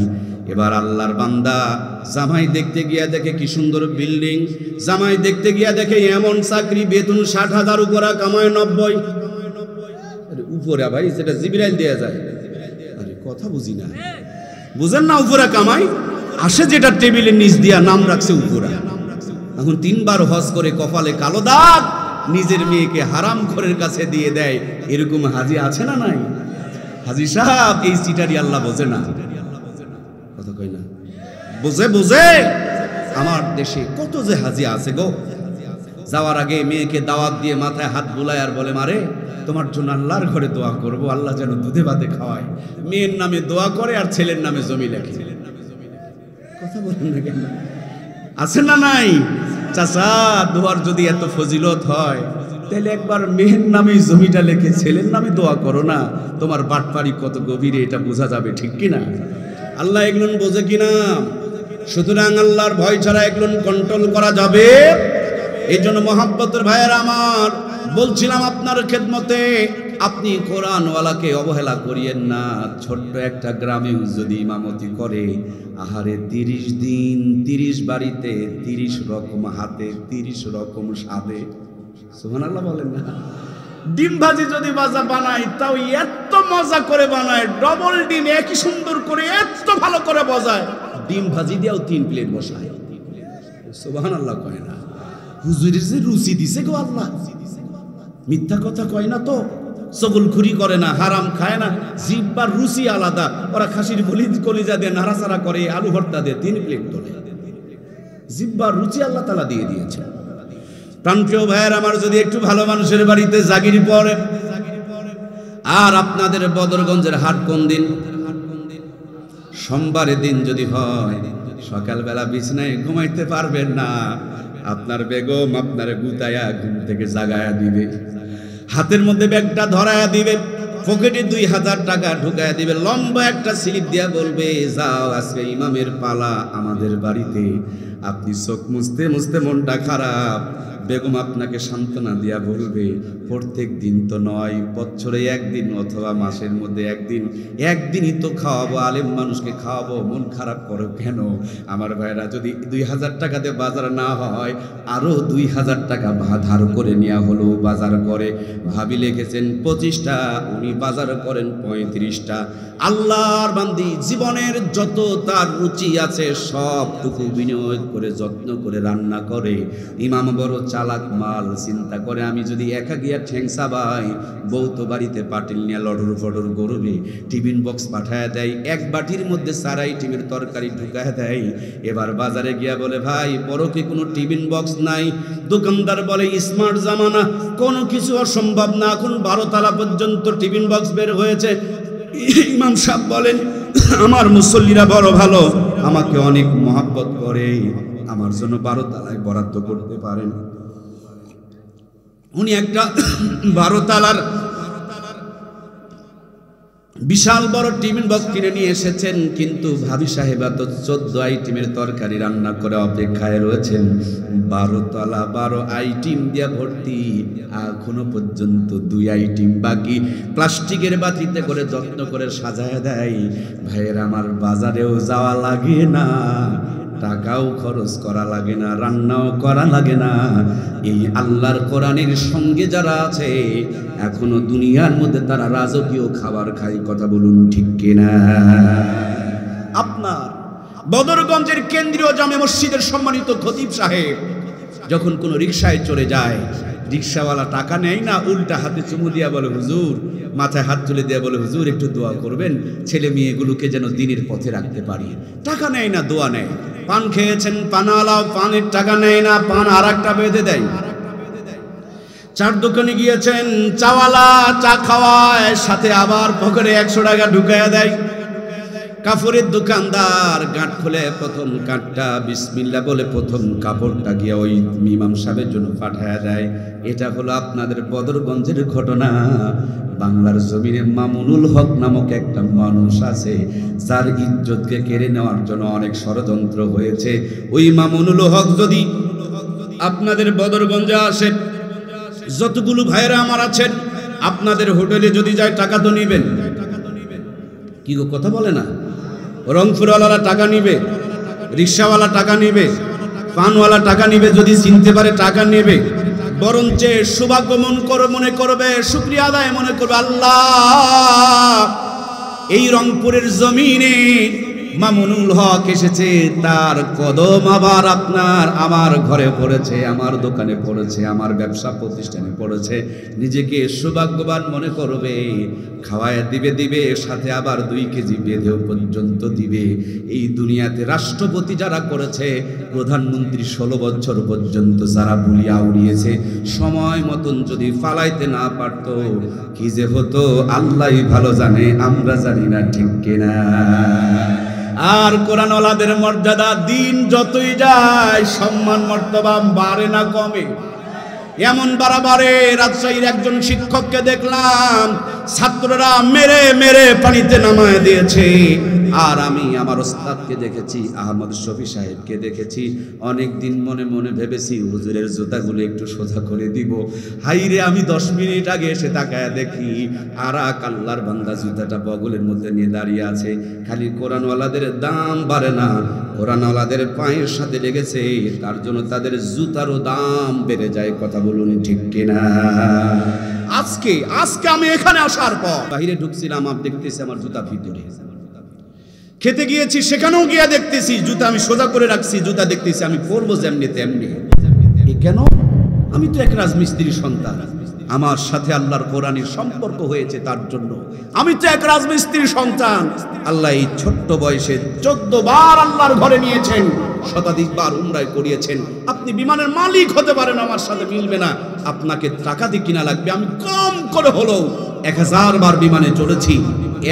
এবার আল্লাহর বান্দা জামাই দেখতে গিয়া দেখে কি সুন্দর বিল্ডিং, জামাই দেখতে গিয়া দেখে এমন চাকরি, বেতন 60,000 উপরে, কামায় 90। আরে উপরে ভাই, যেটা জিবরাইল দেয়া যায়। আরে কথা বুঝি না, বুঝেন না? উপরে কামাই আসে যেটা টেবিলের নিচ দিয়া, নাম রাখছে উপরা। এখন 3 বার হজ করে কপালে কালো দাগ, নিজের মেয়েকে হারাম ঘরের কাছে দিয়ে দেয়। এরকম হাজি আছে না নাই? হাজি সাহেব এই চিটারি আল্লাহ বোঝে না, কথা কই না? বুঝে বুঝে আমার দেশে কত যে হাজি আছে গো। যাওয়ার আগে মেয়েকে দাওয়াত দিয়ে মাথায় হাত বুলায় আর বলে, মারে তোমার জন্য আল্লাহর ঘরে দোয়া করব, আল্লাহ যেন দুধে ভাতে খাওয়ায়। মেয়ের নামে দোয়া করে আর ছেলের নামে জমি লেখে। কথা বলেন না কেন? আছে না নাই? চাচা, দোয়ার যদি এত ফজিলত হয়, তাহলে একবার মেয়ের নামে জমিটা লেখে ছেলের নামে দোয়া করো না। তোমার বাটপাড়ি কত গভীরে এটা বোঝা যাবে, ঠিক কিনা? আল্লাহ এগুলো বোঝে কিনা? সুতরাং আল্লাহর ভয় ছাড়া এগুলো কন্ট্রোল করা যাবে। এই জন্য মহাব্বতের ভাইয়েরা আমার, বলছিলাম আপনার খেদমতে, আপনি কোরআনওয়ালাকে অবহেলা করিয়েন না। ছোট্ট একটা গ্রামেও যদি ইমামতি করে, আহারে 30 দিন 30 বাড়িতে 30 রকম হাতে 30 রকম স্বাদে, সুবহানাল্লাহ বলেন না। ডিম ভাজি যদি বাজা বানায় তাও এত মজা করে বানায়, ডবল ডিম একই সুন্দর করে এত ভালো করে বজায়, ডিম ভাজি দিয়েও 3 প্লেট বসায়, সুবহানাল্লাহ কয় না। হুজুরের যে রুচি দিছে গো আল্লাহ, মিথ্যা কথা কয় না তো, চগলখুরি করে না, হারাম খায় না, জিহ্বার রুচি আলাদা। ওরা খাসির কলিজা দিয়ে নাড়াচাড়া করে, আলু ভর্তা দিয়ে 3 প্লেট তোলে, জিহ্বার রুচি আল্লাহ তাআলা দিয়ে দিয়েছে। প্রাণপ্রিয় ভাইয়ের আমার, যদি একটু ভালো মানুষের বাড়িতে জাগির পড়ে, আর আপনাদের বদরগঞ্জের হাট কোন দিন? সোমবারের দিন যদি হয়, সকালবেলা বিছানায় ঘুমাইতে পারবেন না, আপনার বেগম আপনার গুতায়া ঘুম থেকে জাগায়া দিবে, হাতের মধ্যে ব্যাগটা ধরায়া দিবে, পকেটে 2000 টাকা ঢুকায়া দিবে, লম্বা একটা স্লিপ দিয়া বলবে, যাও আজকে ইমামের পালা আমাদের বাড়িতে। আপনি চোখ মুছতে মুছতে মনটা খারাপ, বেগম আপনাকে সান্ত্বনা দিয়া বলবে, প্রত্যেক দিন তো নয়, বছরে একদিন অথবা মাসের মধ্যে একদিনই তো খাওয়াবো, আলেম মানুষকে খাওয়াবো, মন খারাপ করো কেন? আমার ভাইরা, যদি 2000 টাকাতে বাজার না হয়, আরো 2000 টাকা ধার করে নেওয়া হলো, বাজার করে। ভাবি লিখেছেন 25টা, উনি বাজার করেন 35টা। আল্লাহর বান্দি জীবনের যত তার রুচি আছে সবটুকু বিনিয়োগ করে যত্ন করে রান্না করে। ইমাম বড় চালাক মাল, চিন্তা করে আমি যদি একা গিয়া ঠেংসা ভাই, বউ তো বাড়িতে পাটিল নিয়ে লড়র ফডর গরবে, টিফিন বক্স পাঠায় দেয়, এক বাটির মধ্যে 4 আইটেমের তরকারি ঢুকায় দেয়। এবার বাজারে গিয়া বলে, ভাই বড় কি কোনো টিফিন বক্স নাই? দোকানদার বলে, স্মার্ট জামানা, কোনো কিছু অসম্ভব না, এখন 12 তলা পর্যন্ত টিফিন বক্স বের হয়েছে। ইমাম সাহেব বলেন, আমার মুসল্লিরা বড় ভালো, আমাকে অনেক মহব্বত করে, আমার জন্য 12 তলায় বরাদ্দ করতে পারেন। উনি একটা 12 তলার বিশাল বড় টিফিন বক্স কিনে নিয়ে এসেছেন, কিন্তু ভাবি সাহেবা তো 14 আইটেমের তরকারি রান্না করে অপেক্ষায় রয়েছেন। 12 তলা 12 আইটেম দিয়া ভর্তি, এখনো পর্যন্ত 2 আইটেম বাকি। প্লাস্টিকের বাটিতে করে যত্ন করে সাজায় দেয়। ভাইয়ের আমার, বাজারেও যাওয়া লাগে না, টাকাও খরচ করা লাগে না, রান্নাও করা লাগে না। এই আল্লাহর কোরআনের সঙ্গে যারা আছে, এখনো দুনিয়ার মধ্যে তারা রাজকীয় খাবার খায়। কথা বলুন ঠিক কিনা? আপনার বদরগঞ্জের কেন্দ্রীয় জামে মসজিদের সম্মানিত খতিব সাহেব যখন কোনো রিকশায় চড়ে যায়, রিকশাওয়ালা টাকা নেয় না, উল্টা হাতে চুমু দিয়া বলে, হুজুর, মাথায় হাত তুলে দিয়ে বলে, হুজুর একটু দোয়া করবেন, ছেলে মেয়েগুলোকে যেন দিনের পথে রাখতে পারি। টাকা নেয় না, দোয়া নেয়। পান খেয়েছেন, পানালাও, পানের টাকা নেয় না, পান আর একটা বেঁধে দেয়। চার দোকানে গিয়েছেন, চাওয়ালা চা খাওয়ায়, সাথে আবার পকেটে 100 টাকা ঢুকাইয়া দেয়। কাপড়ের দোকানদার গাঁট খুলে প্রথম গাঁটটা বিসমিল্লাহ বলে প্রথম কাপড়টা গিয়ে ওই ইমাম সাহেবের জন্য পাঠায়া দেয়। এটা হলো আপনাদের বদরগঞ্জের ঘটনা। বাংলার জমিনে মামুনুল হক নামক একটা মানুষ আছে, যার ইজ্জতকে কেড়ে নেওয়ার জন্য অনেক ষড়যন্ত্র হয়েছে। ওই মামুনুল হক যদি আপনাদের বদরগঞ্জে আসে, যতগুলো ভাইয়েরা আমার আছেন, আপনাদের হোটেলে যদি যায় টাকা তো নিবেন। কি গো, কথা বলে না? রংপুরওয়ালা টাকা নিবে, রিক্সাওয়ালা টাকা নিবে, পানওয়ালা টাকা নিবে, যদি চিনতে পারে টাকা নেবে। বরঞ্চ সৌভাগ্য মনে করবে, শুকরিয়া আদায় মনে করবে, আল্লাহ এই রংপুরের জমিনে মামুনুল হক এসেছে, তার কদম আবার আপনার আমার ঘরে পড়েছে, আমার দোকানে পড়েছে, আমার ব্যবসা প্রতিষ্ঠানে পড়েছে। নিজেকে সৌভাগ্যবান মনে করবে, খাওয়ায় দিবে, সাথে আবার 2 কেজি বেঁধেও পর্যন্ত দিবে। এই দুনিয়াতে রাষ্ট্রপতি যারা করেছে, প্রধানমন্ত্রী 16 বছর পর্যন্ত যারা বুলিয়া উড়িয়েছে, সময় মতন যদি ফালাইতে না পারত, কি যে হতো আল্লাহই ভালো জানে, আমরা জানি না, ঠিক কিনা? আর কোরআনওয়ালাদের মর্যাদা দিন যতই যায়, সম্মান মর্যাদা বাড়ে না কমে? এমন বাড়াবাড়ে, রাজশাহীর একজন শিক্ষককে দেখলাম ছাত্ররা মেরে মেরে পানিতে নামায় দিয়েছে। আর আমি আমার ওস্তাদকে দেখেছি, আহমদ শফি সাহেবকে দেখেছি। অনেক দিন মনে মনে ভেবেছি হুজুরের জুতাগুলো একটু সোজা করে দিব। হাইরে আমি 10 মিনিট আগে এসে তাকায় দেখি আর আল্লাহর বান্দা জুতাটা বগলের মধ্যে নিয়ে দাঁড়িয়ে আছে। খালি কোরআনওয়ালাদের দাম বাড়ে না, কোরআনওয়ালাদের পায়ের সাথে লেগেছে, তার জন্য তাদের জুতারও দাম বেড়ে যায়। কথা বলুন ঠিক কিনা? আজকে আমি এখানে আসার পর বাইরে ঢুকছিলাম, আমি দেখতেছি আমার জুতা ভিতরে। খেতে গিয়েছি, সেখানেও গিয়ে দেখতেছি জুতা আমি সোজা করে রাখছি, জুতা দেখতেছি আমি পরবো যেমনি তেমনি। কেন? আমি তো এক রাজমিস্ত্রির সন্তান, আমার সাথে আল্লাহর কোরআনের সম্পর্ক হয়েছে, তার জন্য আমি তো এক রাজমিস্ত্রির সন্তান। আল্লাহ এই ছোট্ট বয়সে 14 বার আল্লাহর ঘরে নিয়েছেন, শতাধিক বার উমরায় করিয়েছেন। আপনি বিমানের মালিক হতে পারেন, আমার সাথে মিলবে না, আপনাকে টাকা দিয়ে কিনা লাগবে। আমি কম করে হলেও 1000 বার বিমানে চলেছি,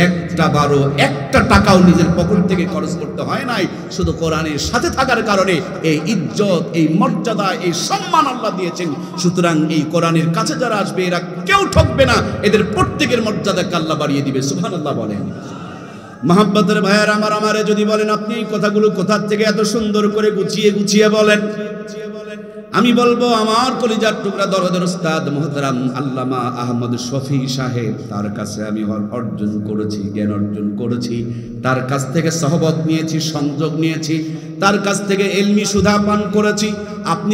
একটা টাকাও নিজের পকেট থেকে খরচ করতে হয় নাই। শুধু কোরআনের সাথে থাকার কারণে এই ইজ্জত, এই মর্যাদা, এই সম্মান আল্লাহ দিয়েছেন। সুতরাং এই কোরআনের কাছে যারা আসবে এরা কেউ ঠকবে না, এদের প্রত্যেকের মর্যাদাকে আল্লাহ বাড়িয়ে দিবে। সুবহানাল্লাহ বলেন। মহাব্বতের ভাইয়ার আমারে যদি বলেন আপনি এই কথাগুলো কোথা থেকে এত সুন্দর করে গুছিয়ে বলেন, আমি বলবো আমার কলিজার টুকরা দরদের উস্তাদ মুহতারাম আল্লামা আহমদ শফি সাহেব, তার কাছে আমি অর্জন করেছি, জ্ঞান অর্জন করেছি, তার কাছ থেকে সহবত নিয়েছি, সংযোগ নিয়েছি, তার কাছ থেকে এলমি সুধা পান করেছি। আপনি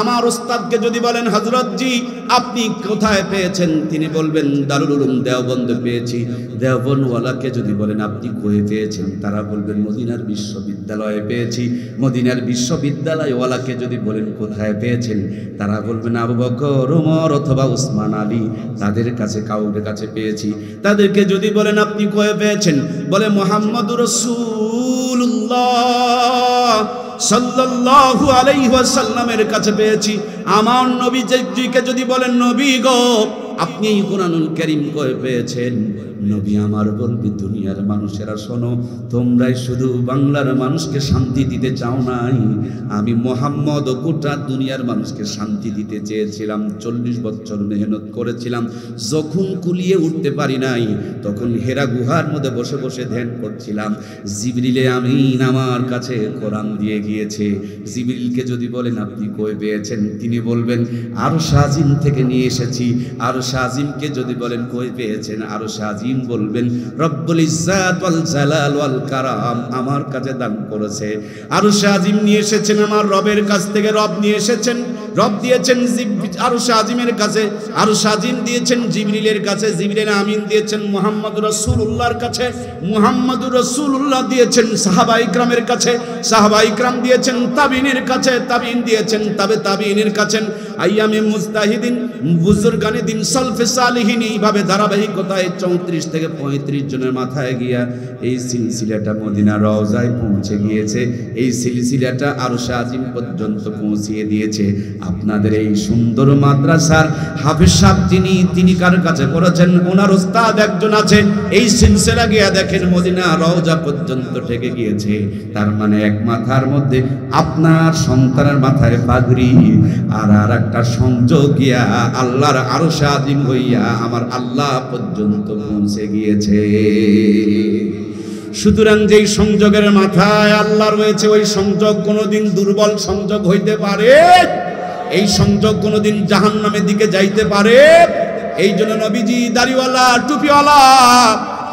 আমার উস্তাদকে যদি বলেন হযরত জি আপনি কোথায় পেয়েছেন, তিনি বলবেন দারুল উলুম দেওবন্দে পেয়েছি। দেওবন্দওয়ালাকে যদি বলেন আপনি কই পেয়েছেন, তারা বলবেন মদিনার বিশ্ববিদ্যালয়ে পেয়েছি। মদিনার বিশ্ববিদ্যালয়ওয়ালাকে যদি বলেন কোথায় পেয়েছেন, তারা বলবেন আবু বকর, ওমর অথবা উসমান আলী, তাদের কাছে কাউকে কাছে পেয়েছি। তাদেরকে যদি বলেন আপনি কই পেয়েছেন, বলে মুহাম্মদুর রাসূলুল্লাহ সাল্লাল্লাহু আলাইহি ওয়াসাল্লামের কাছে পেয়েছি। আমার নবীজিকে যদি বলেন নবী গো আপনি কোরআনুল কারীম কই পেয়েছেন, নবী আমার বলবে দুনিয়ার মানুষেরা শোনো, তোমরাই শুধু বাংলার মানুষকে শান্তি দিতে চাও নাই, আমি মুহাম্মদ গোটা দুনিয়ার মানুষকে শান্তি দিতে চেয়েছিলাম। 40 বছর মেহনত করেছিলাম, যখন কুলিয়ে উঠতে পারি নাই তখন হেরা গুহার মধ্যে বসে বসে ধ্যান করছিলাম। জিবরিলে আমিন আমার কাছে কোরআন দিয়ে গিয়েছে। জিবরিলকে যদি বলেন আপনি কই পেয়েছেন, তিনি বলবেন আরশ আজিম থেকে নিয়ে এসেছি। আরশ আজিমকে যদি বলেন কই পেয়েছেন, আরশ আজিম বলবেন রব্বুল ইজ্জাত ওয়াল জালাল ওয়াল কারাম আমার কাছে দান করেছে। আরশ আজিম নিয়ে এসেছেন আমার রবের কাছ থেকে, রব নিয়ে এসেছেন, রব দিয়েছেন আরশ আজিমের কাছে, আরশ আজিম দিয়েছেন জিবরিলের কাছে, জিবরিল আমিন দিয়েছেন মুহাম্মদুর রাসূলুল্লাহর কাছে, মুহাম্মদুর রাসূলুল্লাহ দিয়েছেন সাহাবা ইকরামের কাছে, সাহাবা ইকরাম দিয়েছেন তাবিনের কাছে, তাবিন দিয়েছেন তাবে তাবিনের কাছে, আইয়ামে মুজতাহিদিন, বুজুরগানে দিন, সালফে সালিহিন, এইভাবে ধারাবাহিকতায় 34 থেকে 35 জনের মাথায় গিয়া এই সিলসিলাটা মদিনা রওজায় পৌঁছে গিয়েছে। এই সিলসিলাটা আরশ আজিম পর্যন্ত পৌঁছিয়ে দিয়েছে। আপনাদের এই সুন্দর মাদ্রাসার হাফেজ সাহেব তিনি কার কাছে পড়েছেন, ওনার উস্তাদ একজন আছে। এই সিলসিলা গিয়া দেখেন মদিনা রওজা পর্যন্ত ঠেকে গিয়েছে। তার মানে এক মাথার মধ্যে আপনার সন্তানের মাথায় পাগড়ি, আর একটা সংযোগ গিয়া আল্লাহর আরশ আজিম হইয়া আমার আল্লাহ পর্যন্ত পৌঁছে গিয়েছে। সুতরাং যেই সংযোগের মাথায় আল্লাহ রয়েছে, ওই সংযোগ কোনোদিন দুর্বল সংযোগ হইতে পারে, এই সংযোগ কোনোদিন জাহান্নামের দিকে যাইতে পারে। এই জন্য নবীজি দাড়িওয়ালা টুপিওয়ালা,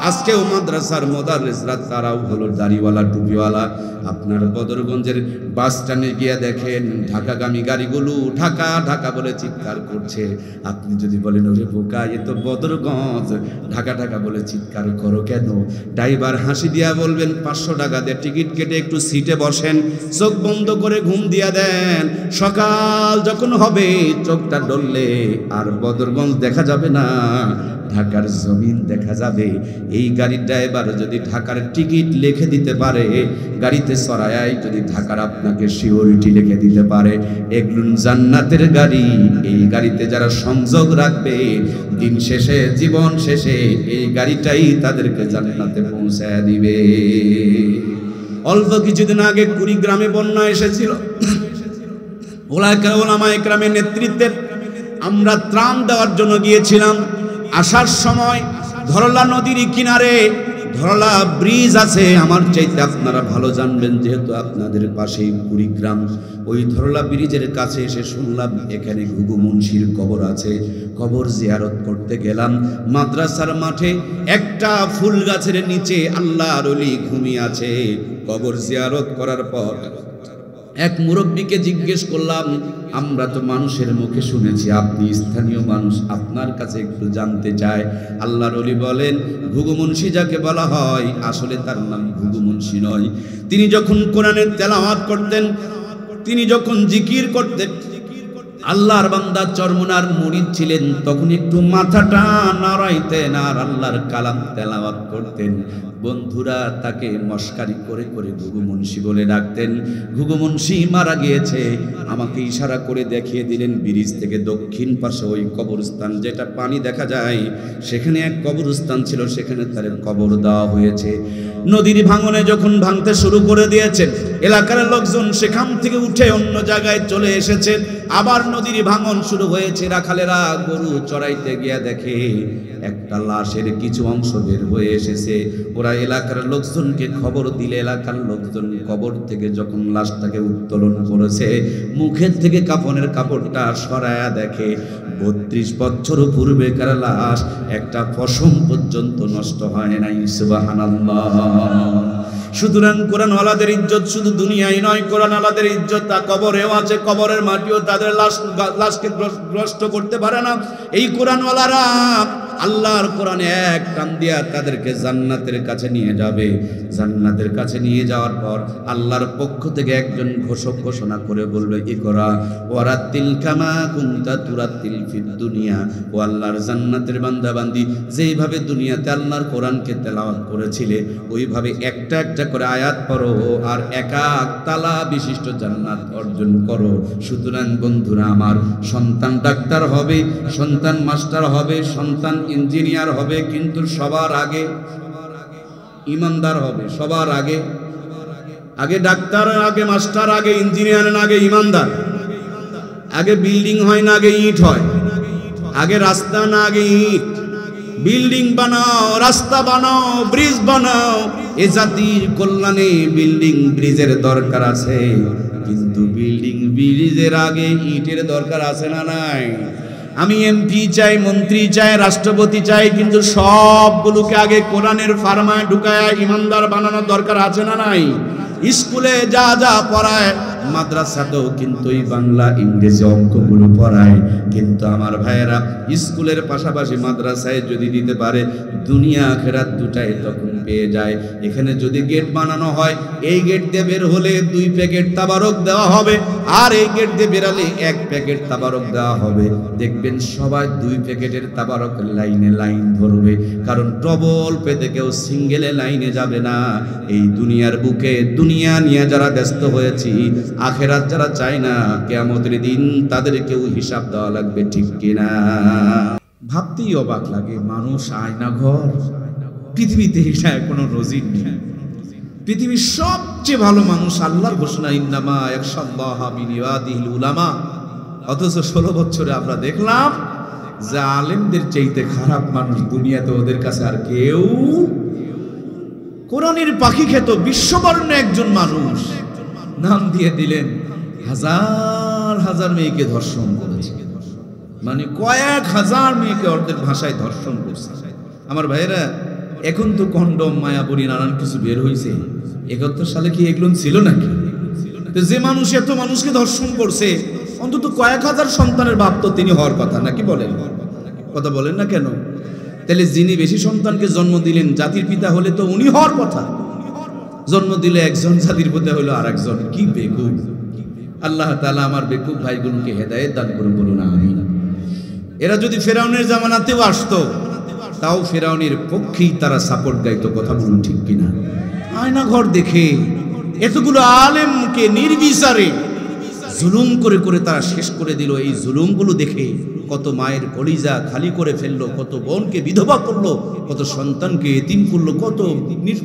আজকেও মাদ্রাসার মোদাররিসরা তারাও হলো দাড়িওয়ালা টুপিওয়ালা। আপনার বদরগঞ্জের বাস স্ট্যান্ডে গিয়ে দেখেন ঢাকাগামী গাড়িগুলো ঢাকা ঢাকা বলে চিৎকার করছে। আপনি যদি বলেন ওরে বোকা, এ তো বদরগঞ্জ, ঢাকা ঢাকা বলে চিৎকার করো কেন? ড্রাইভার হাসি দিয়া বলবেন 500 টাকা দিয়ে টিকিট কেটে একটু সিটে বসেন, চোখ বন্ধ করে ঘুম দিয়া দেন, সকাল যখন হবে চোখটা ডললে আর বদরগঞ্জ দেখা যাবে না, ঢাকার জমিন দেখা যাবে। এই গাড়ির ড্রাইভার যদি ঢাকার টিকিট লিখে দিতে পারে, গাড়িতে সরায় যদি ঢাকার আপনাকে সিকিউরিটি লিখে দিতে পারে, এগুলো জান্নাতের গাড়ি। এই গাড়িতে যারা সংযোগ রাখবে দিন শেষে, জীবন শেষে এই গাড়িটাই তাদেরকে জান্নাতে পৌঁছায় দিবে। অল্প কিছুদিন আগে কুড়িগ্রামে বন্যা এসেছিল, ওলামা ইকরামের নেতৃত্বে আমরা ত্রাণ দেওয়ার জন্য গিয়েছিলাম। আসার সময় ধরলা নদীর কিনারে ধরলা ব্রিজ আছে, আমার চাইতে আপনারা ভালো জানবেন যেহেতু আপনাদের পাশেই কুড়িগ্রাম। ওই ধরলা ব্রিজের কাছে এসে শুনলাম এখানে ঘুঘু মুন্সির কবর আছে। কবর জিয়ারত করতে গেলাম। মাদ্রাসার মাঠে একটা ফুল গাছের নিচে আল্লাহর ওলি ঘুমিয়ে আছে। কবর জিয়ারত করার পর এক মুরব্বীকে জিজ্ঞেস করলাম, আমরা তো মানুষের মুখে শুনেছি, আপনি স্থানীয় মানুষ, আপনার কাছে একটু জানতে চাই। আল্লাহর ওলি বলেন, ঘুঘু মুন্সি যাকে বলা হয় আসলে তার নাম ঘুঘু মুন্সি নয়। তিনি যখন কোরআনের তেলাওয়াত করতেন, তিনি যখন জিকির করতেন, আল্লাহর বান্দা চরমুনার মুরিদ ছিলেন, তখন একটু মাথাটা নাড়াইতেন আর আল্লাহর কালাম তেলাওয়াত করতেন। বন্ধুরা তাকে মস্কারি করে করে ঘুঘু মুন্সি বলে ডাকতেন। ঘুঘু মুন্সি মারা গিয়েছে। আমাকে ইশারা করে দেখিয়ে দিলেন ব্রিজ থেকে দক্ষিণ পাশে ওই কবরস্থান, যেটা পানি দেখা যায়, সেখানে এক কবরস্থান ছিল, সেখানে তার কবর দেওয়া হয়েছে। নদীর ভাঙনে যখন ভাঙতে শুরু করে দিয়েছেন, এলাকার লোকজন সেখান থেকে উঠে অন্য জায়গায় চলে এসেছে। আবার নদীর ভাঙন শুরু হয়েছে। রাখালেরা গরু চড়াইতে গিয়া দেখে একটা লাশের কিছু অংশ বের হয়ে এসেছে। ওরা এলাকার লোকজনকে খবর দিলে এলাকার লোকজন কবর থেকে যখন লাশটাকে উত্তোলন করেছে, মুখের থেকে কাফনের কাপড়টা সরায়া দেখে 32 বছর পূর্বেকার লাশ, একটা পশম পর্যন্ত নষ্ট হয় নাই। সুবহানাল্লাহ। সুতরাং কোরআনওয়ালাদের ইজ্জত শুধু দুনিয়ায় নয়, কোরআনওয়ালাদের ইজ্জত তা কবরেও আছে। কবরের মাটিও তাদের লাশকে গ্রস্ত করতে পারে না। এই কোরআনওয়ালারা আল্লাহর কোরআনে এক টান দিয়া তাদেরকে জান্নাতের কাছে নিয়ে যাবে। জান্নাতের কাছে নিয়ে যাওয়ার পর আল্লাহর পক্ষ থেকে একজন ঘোষক ঘোষণা করে বলবে, ইকরা ওয়ারাতিল কামা কুনতা তুরাতিল ফিদ দুনিয়া। ও আল্লাহর জান্নাতের বান্দা বান্দি, যেইভাবে দুনিয়াতে আল্লাহর কোরআনকে তেলাওয়াত করেছিলে, ওইভাবে একটা একটা করে আয়াত পড়ো আর এক এক তালা বিশিষ্ট জান্নাত অর্জন করো। সুতরাং বন্ধুরা আমার, সন্তান ডাক্তার হবে, সন্তান মাস্টার হবে, সন্তান ইঞ্জিনিয়ার হবে, কিন্তু সবার আগে ইমানদার হবে। সবার আগে আগে ডাক্তার, আগে মাস্টার, আগে ইঞ্জিনিয়ার, আগে ইমানদার। আগে বিল্ডিং হয় না, আগে ইট হয়। আগে রাস্তা না, আগে ইট। বিল্ডিং বানাও, রাস্তা বানাও, ব্রিজ বানাও। এ জাতির কল্যাণে বিল্ডিং ব্রিজের দরকার আছে, কিন্তু বিল্ডিং ব্রিজের আগে ইটের দরকার আছে না নাই? আমি এমপি চাই, মন্ত্রী চাই, রাষ্ট্রপতি চাই, কিন্তু সবগুলোকে আগে কোরআনের ফার্মায় ঢুকায় ইমানদার বানানোর দরকার আছে না নাই? স্কুলে যা যা পড়ায়, মাদ্রাসাতেও কিন্তু এই বাংলা ইংরেজি অঙ্কগুলো পড়ায়। কিন্তু আমার ভাইয়েরা, স্কুলের পাশাপাশি মাদ্রাসায় যদি দিতে পারে, দুনিয়া আখিরাত দুটাই তখন পেয়ে যায়। এখানে যদি গেট বানানো হয়, এই গেট দিয়ে বের হলে 2 প্যাকেট তাবারক দেওয়া হবে, আর এই গেট দিয়ে বেরালে 1 প্যাকেট তাবারক দেওয়া হবে। দেখবেন সবাই 2 প্যাকেটের তাবারক লাইনে লাইন ধরবে, কারণ ডবল পেতে কেউ সিঙ্গেলে লাইনে যাবে না। এই দুনিয়ার বুকে দুনিয়া নিয়ে যারা ব্যস্ত হয়েছি, আখেরাত যারা চায় না, কিয়ামতের দিন তাদেরকেও হিসাব দেওয়া লাগবে, ঠিক কিনা? ভাবতেই অবাক লাগে, মানুষ আয়না ঘর। পৃথিবীতে এটা কোনো নজির নেই। পৃথিবীর সবচেয়ে ভালো মানুষ আল্লাহর ঘোষণা, ইন্নামা ইয়াখশাল্লাহা মিন ইবাদিহিল উলামা। অথচ 16 বছরে আমরা দেখলাম যে আলেমদের চাইতে খারাপ মানুষ দুনিয়াতে ওদের কাছে আর কেউ। কোরআনের পাখি খেত বিশ্ববর্ণ একজন মানুষ, নাম দিয়ে দিলেন হাজার হাজার মেয়েকে ধর্ষণ করেছে। মানে কয়েক হাজার মেয়েকে অর্ধেক ভাষায় ধর্ষণ করছে। আমার ভাইয়েরা, এখন তো কন্ডম, মায়াবরী, নানান কিছু বের হয়েছে। 71 সালে কি এগুলো ছিল নাকি? তো যে মানুষ এত মানুষকে ধর্ষণ করছে, অন্তত কয়েক হাজার সন্তানের বাপ তো তিনি হওয়ার কথা, নাকি বলেন? কথা বলেন না কেন? তাহলে যিনি বেশি সন্তানকে জন্ম দিলেন, জাতির পিতা হলে তো উনি হওয়ার কথা। জন্ম দিলে একজন, জাতির পিতা হলো আর একজন। কি বেকুব! আল্লাহ তাআলা আমার বেকুব ভাইগুলোকে হেদায়েত দান করুন, বলুন আমিন। এরা যদি ফেরাউনের জামানাতেও আসতো, তাও ফেরাউনের পক্ষেই তারা সাপোর্ট গাইতো। কথা বলুন, ঠিক কিনা? আয়না ঘর দেখে এতগুলো আলেমকে নির্বিচারে জুলুম করে করে তারা শেষ করে দিল। এই জুলুমগুলো দেখে কত মায়ের কলিজা খালি করে ফেললো, কত বোনকে বিধবা করলো, কত সন্তানকে এতিম করলো, কত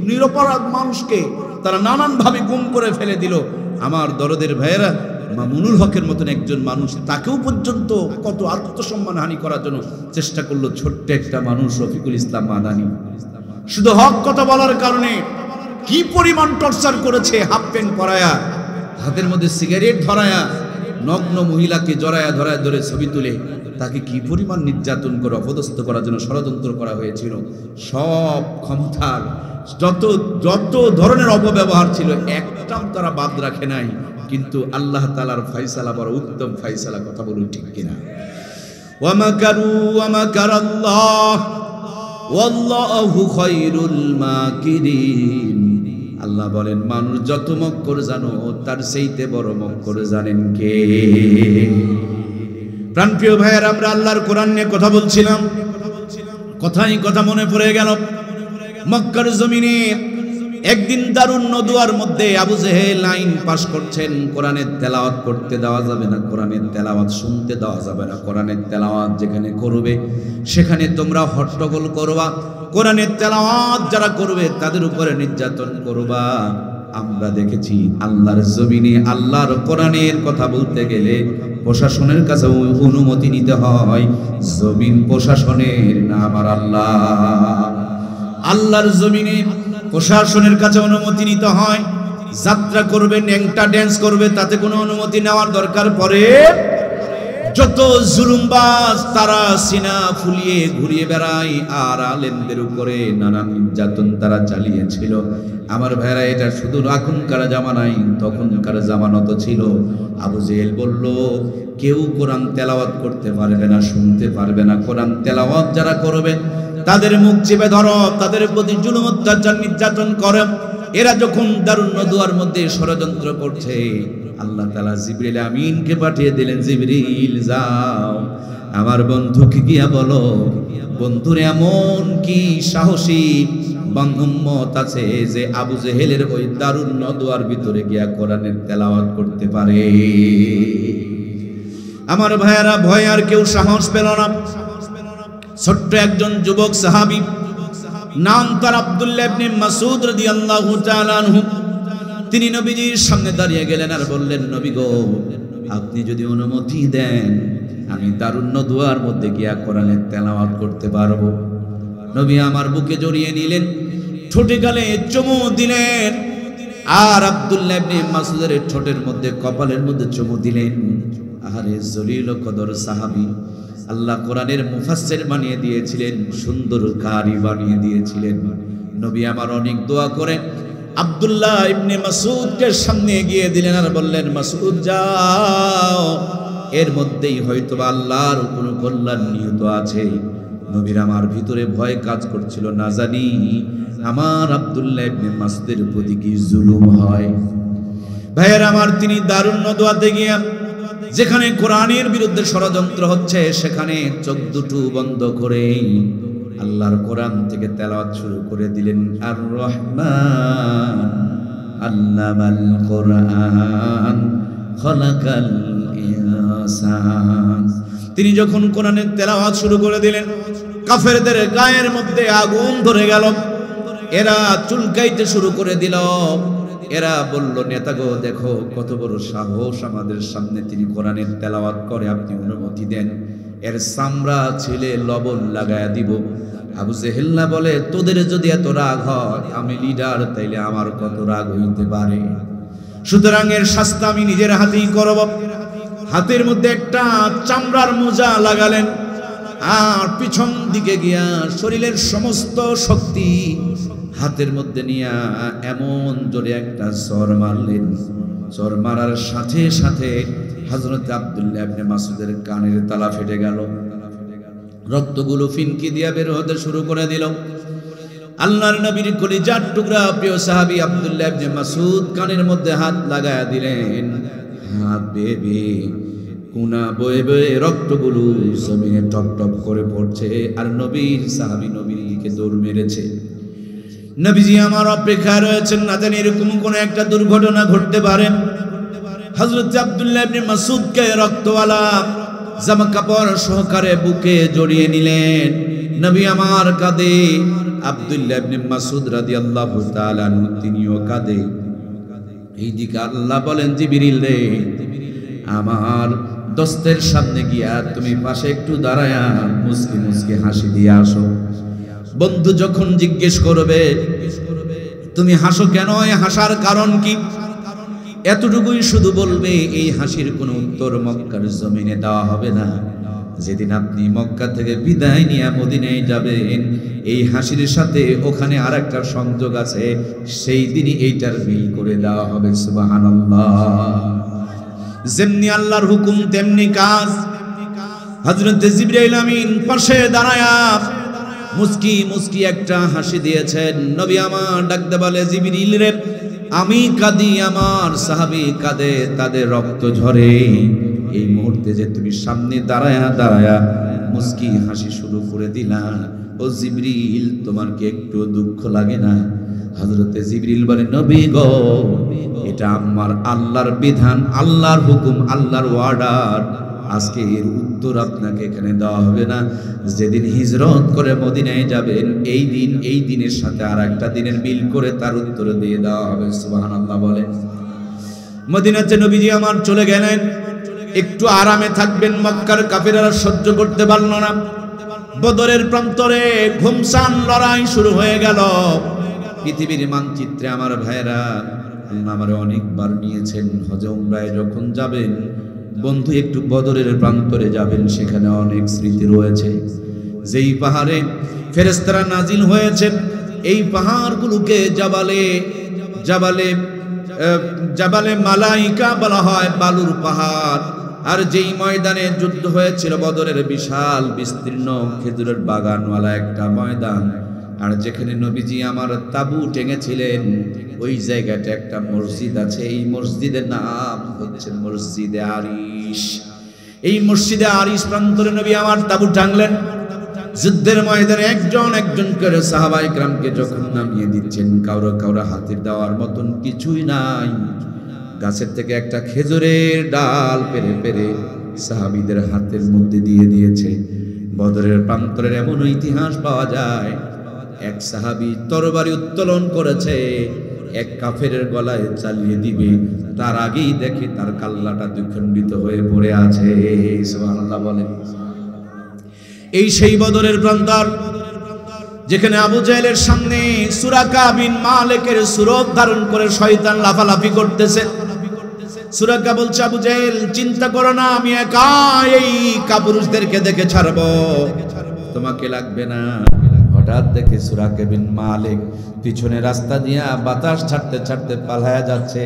নিরপরাধ মানুষকে তারা নানানভাবে গুম করে ফেলে দিল। আমার দরদের ভাইয়েরা, মামুনুল হকের মতন একজন মানুষ, তাকেও পর্যন্ত কত আত্মসম্মান হানি করার জন্য চেষ্টা করলো ছোট্ট একটা মানুষ, রফিকুল ইসলাম মাদানী। শুধু হক কথা বলার কারণে কি পরিমাণ টর্চার করেছে, হাফ প্যান্ট পরায়া, হাতের মধ্যে সিগারেট ধরায়া, নগ্ন মহিলাকে জড়ায়া ধরায় ধরে ছবি তুলে তাকে কি পরিমাণ নির্যাতন করে অপদস্থ করার জন্য ষড়যন্ত্র করা হয়েছিল। সব ক্ষমতার যত যত ধরনের অপব্যবহার ছিল একটাও তারা বাদ রাখে নাই। কিন্তু আল্লাহ তাআলার ফয়সালা বড় উত্তম ফয়সালা, কথা বলুন ঠিক কিনা? ওয়া মাকারু ওয়া মাকারাল্লাহ ওয়াল্লাহু খায়রুল মাকিরিন। আল্লাহ বলেন, মানুষ যত মক্কর জানো তার চাইতে বড় মক্কর জানেন কে? প্রাণপ্রিয় ভাইয়ের, আমরা আল্লাহর কোরআন নিয়ে কথা বলছিলাম, কথা মনে পড়ে গেল। মক্কার জমিনে একদিন দারুন নদুয়ার মধ্যে আবু জেহেল আইন পাশ করছেন, কোরআনের তেলাওয়াত করতে দেওয়া যাবে না, কোরআনের তেলাওয়াত শুনতে দেওয়া যাবে না, কোরআনের তেলাওয়াত যেখানে করবে সেখানে তোমরা হট্টগোল করবা, কোরআনের তেলাওয়াত যারা করবে তাদের উপরে নির্যাতন করবা। আমরা দেখেছি আল্লাহর জমিনে আল্লাহর কোরআনের কথা বলতে গেলে প্রশাসনের কাছে অনুমতি নিতে হয়। জমিন প্রশাসনের না আমার আল্লাহ। আল্লাহর জমিনে প্রশাসনের কাছে অনুমতি নিতে হয়। যাত্রা করবে, ন্যাংটা ড্যান্স করবে, তাতে কোনো অনুমতি নেওয়ার দরকার পড়ে? যত জুলুমবাজ তারা সিনা ফুলিয়ে ঘুরিয়ে বেড়ায় আর আলেমদের উপরে নানান নির্যাতন তারা চালিয়েছিল। আমার ভাইরা, এটা শুধু এখনকার জামানায়, তখনকার জামানত ছিল। আবু জেহেল বলল, কেউ কোরআন তেলাওয়াত করতে পারবে না, শুনতে পারবে না। কোরআন তেলাওয়াত যারা করবে তাদের মুখ চেপে ধরো, তাদের প্রতি জুলুম অত্যাচার নির্যাতন করো। এরা যখন দারুন নদুয়ার মধ্যে ষড়যন্ত্র করছে, আল্লাহ তাআলা জিবরিল আমিনকে পাঠিয়ে দিলেন, জিবরিল যাও আমার বন্ধুকে গিয়া বলো, বন্ধুর এমন কি সাহসী উম্মত আছে যে আবু জেহেলের ওই দারুন নদুয়ার ভিতরে গিয়া কোরআনের তেলাওয়াত করতে পারে। আমার ভাইয়ারা, ভয় আর কেউ সাহস পেল না। ছোট্ট একজন যুবক সাহাবী, নাম তার আব্দুল্লাহ ইবনে মাসউদ রাদিয়াল্লাহু তাআলা আনহু, তিনি নবীজির সামনে দাঁড়িয়ে গেলেন আর বললেন, নবী গো, আপনি যদি অনুমতি দেন আমি দারুন নদুয়ার মধ্যে গিয়া কোরআনের তেলাওয়াত করতে পারবো। নবী আমার বুকে জড়িয়ে নিলেন, ঠোঁটে গালে চুমু দিলেন, আর আব্দুল্লাহ ইবনে মাসউদের ঠোঁটের মধ্যে, কপালের মধ্যে চুমু দিলেন। আরে জলিল কদর সাহাবী, আল্লাহ কোরআনের মুফাসসির বানিয়ে দিয়েছিলেন, সুন্দর কারি বানিয়ে দিয়েছিলেন। নবী আমার অনেক দোয়া করে আব্দুল্লাহ ইবনে মাসউদকে সামনে এগিয়ে দিলেন আর বললেন, মাসউদ যাও, এর মধ্যেই হয়তো আল্লাহর কোনো কল্যাণ নিহিত আছে। নবীর আমার ভিতরে ভয় কাজ করছিল, না জানি আমার আব্দুল্লাহ ইবনে মাসউদের প্রতি কি জুলুম হয়। ভাইয়ের আমার, তিনি দারুন নদওয়াতে গিয়া যেখানে কোরআনের বিরুদ্ধে ষড়যন্ত্র হচ্ছে সেখানে চোখ দুটো বন্ধ করে আল্লাহর কোরআন থেকে তেলাওয়াত শুরু করে দিলেন। আর রহমান আল্লামাল কোরআন খলাকাল ইনসান। তিনি যখন কোরআনের তেলাওয়াত শুরু করে দিলেন, কাফেরদের গায়ের মধ্যে আগুন ধরে গেল, এরা চুলকাইতে শুরু করে দিল। এরা বলল, নেতা গো, দেখো কত বড় সাহস, আমাদের সামনে তিনি কোরআনের তেলাওয়াত করে, আপনি অনুমতি দেন, এর চামড়া ছেলে লবণ লাগায়া দিব। আবু জেহেল না বলে, তোদের যদি এত রাগ হয়, আমি লিডার, তাইলে আমার কত রাগ হইতে পারে। সুতরাং এর শাস্তি আমি নিজের হাতেই করব। হাতের মধ্যে একটা চামড়ার মোজা লাগালেন আর পিছন দিকে গিয়া শরীরের সমস্ত শক্তি হাতের মধ্যে নিয়ে এমন জোরে একটা চর মারলেন। চর মারার সাথে সাথে হযরত আব্দুল্লাহ ইবনে মাসউদের কানের তালা ফেটে গেল, রক্তগুলো ফিনকি দিয়া বের হতে শুরু করে দিল। আল্লাহর নবীর কলিজার টুকরা প্রিয় সাহাবী আব্দুল্লাহ ইবনে মাসউদ কানের মধ্যে হাত লাগায়া দিলেন। হাত বেবে কুনা বয়ে বয়ে রক্তগুলো জমিনে টপ টপ করে পড়ছে, আর নবীর সাহাবী নবীকে দৌড় মেরেছে। নবীজি আমার অপেক্ষায় রয়েছেন, না জানি এরকম কোন একটা দুর্ঘটনা ঘটতে পারে। হযরত আব্দুল্লাহ ইবনে মাসউদকে রক্তওয়ালা জামা কাপড় সহকারে বুকে জড়িয়ে নিলেন। নবী আমার কাঁদে, আব্দুল্লাহ ইবনে মাসউদ রাদিয়াল্লাহু তাআলা আনহু তিনিও কাঁদে। এইদিকে আল্লাহ বলেন, জিবরিল রে, আমার দোস্তের সামনে গিয়া তুমি পাশে একটু দাঁড়ায়া মুস্কি মুস্কি হাসি দিয়ে আসো। বন্ধু যখন জিজ্ঞেস করবে তুমি হাসো কেন, হাসার কারণ কি, এতটুকুই শুধু বলবে এই হাসির কোনো উত্তর মক্কার জমিনে দেওয়া হবে না। যেদিন আপনি মক্কা থেকে বিদায় নিয়ে মদিনায় যাবেন, এই হাসির সাথে ওখানে আরেকটা সংযোগ আছে, সেই দিনই এইটার মিল করে দেওয়া হবে। সুবহানাল্লাহ। যেমনি আল্লাহর হুকুম তেমনি কাজ। হযরত জিবরাইল আমিন পাশে দাঁড়ায়া মুস্কি মুস্কি একটা হাসি দিয়েছেন। নবী আমার ডাকতে বলে, জিবরিল রে, আমি কাঁদি, আমার সাহাবী কাঁদে, তাদের রক্ত ঝরে, এই মুহূর্তে যে তুমি সামনে দাঁড়ায়া দাঁড়ায়া মুস্কি হাসি শুরু করে দিলা, ও জিবরিল তোমার কি একটু দুঃখ লাগে না? হযরতে জিবরিল বলে, নবী গো, এটা আমার আল্লাহর বিধান, আল্লাহর হুকুম, আল্লাহর অর্ডার। আজকে এর উত্তর আপনাকে এখানে দেওয়া হবে না। যেদিন হিজরত করে মদিনায় যাবেন, এই দিনের সাথে আর একটা দিনের মিল করে তার উত্তর দিয়ে দেওয়া হবে। সুবহানাল্লাহ বলে। মদিনাতে নবীজি আমার চলে গেলেন, একটু আরামে থাকবেন, মক্কার কাফিররা সহ্য করতে পারল না। বদরের প্রান্তরে ঘুমসান লড়াই শুরু হয়ে গেল। পৃথিবীর মানচিত্রে আমার ভাইরা, আমার অনেকবার নিয়েছেন হজ উমরায়, যখন যাবেন বন্ধু একটু বদরের প্রান্তরে যাবেন, সেখানে অনেক স্মৃতি রয়েছে। যেই পাহাড়ে ফেরেশতারা নাজিল হয়েছে, এই পাহাড়গুলোকে জাবালে মালাইকা বলা হয়, বালুর পাহাড়। আর যেই ময়দানে যুদ্ধ হয়েছিল বদরের, বিশাল বিস্তীর্ণ খেজুরের বাগানওয়ালা একটা ময়দান, আর যেখানে নবীজি আমার তাবু টেঙেছিলেন, ওই জায়গাটা একটা মসজিদ আছে। এই মসজিদের নাম হচ্ছে মসজিদে আরিশ। এই মসজিদে আরিশ প্রান্তরে নবী আমার তাবু টাঙলেন। যুদ্ধের ময়দানে একজন একজন করে সাহাবায়ে কেরামকে যখন নামিয়ে দিচ্ছেন, কাউরা হাতির দেওয়ার মতন কিছুই নাই। গাছের থেকে একটা খেজুরের ডাল পেরে পেরে সাহাবীদের হাতের মধ্যে দিয়ে দিয়েছে। বদরের প্রান্তরের এমন ইতিহাস পাওয়া যায়, এক সাহাবী তরবারি উত্তোলন করেছে, এক কাফেরের গলায় চালিয়ে দিবে, তার আগেই দেখে তার কাল্লাটা দ্বিখণ্ডিত হয়ে পড়ে আছে। সুবহানাল্লাহ বলেন। এই সেই বদরের প্রান্তর, যেখানে আবু জাহেলের সামনে সুরাকা বিন মালিকের সুরত ধারণ করে শয়তান লাফালাফি করতেছে। সুরাকা বলছে, আবু জাহেল চিন্তা করো না, আমি একা এই কাপুরুষদেরকে দেখে ছাড়বো, তোমাকে লাগবে না। হঠাৎ দেখে সুরাকা বিন মালিক পিছনে রাস্তা দিয়া বাতাস ছাড়তে ছাড়তে পালায়া যাচ্ছে।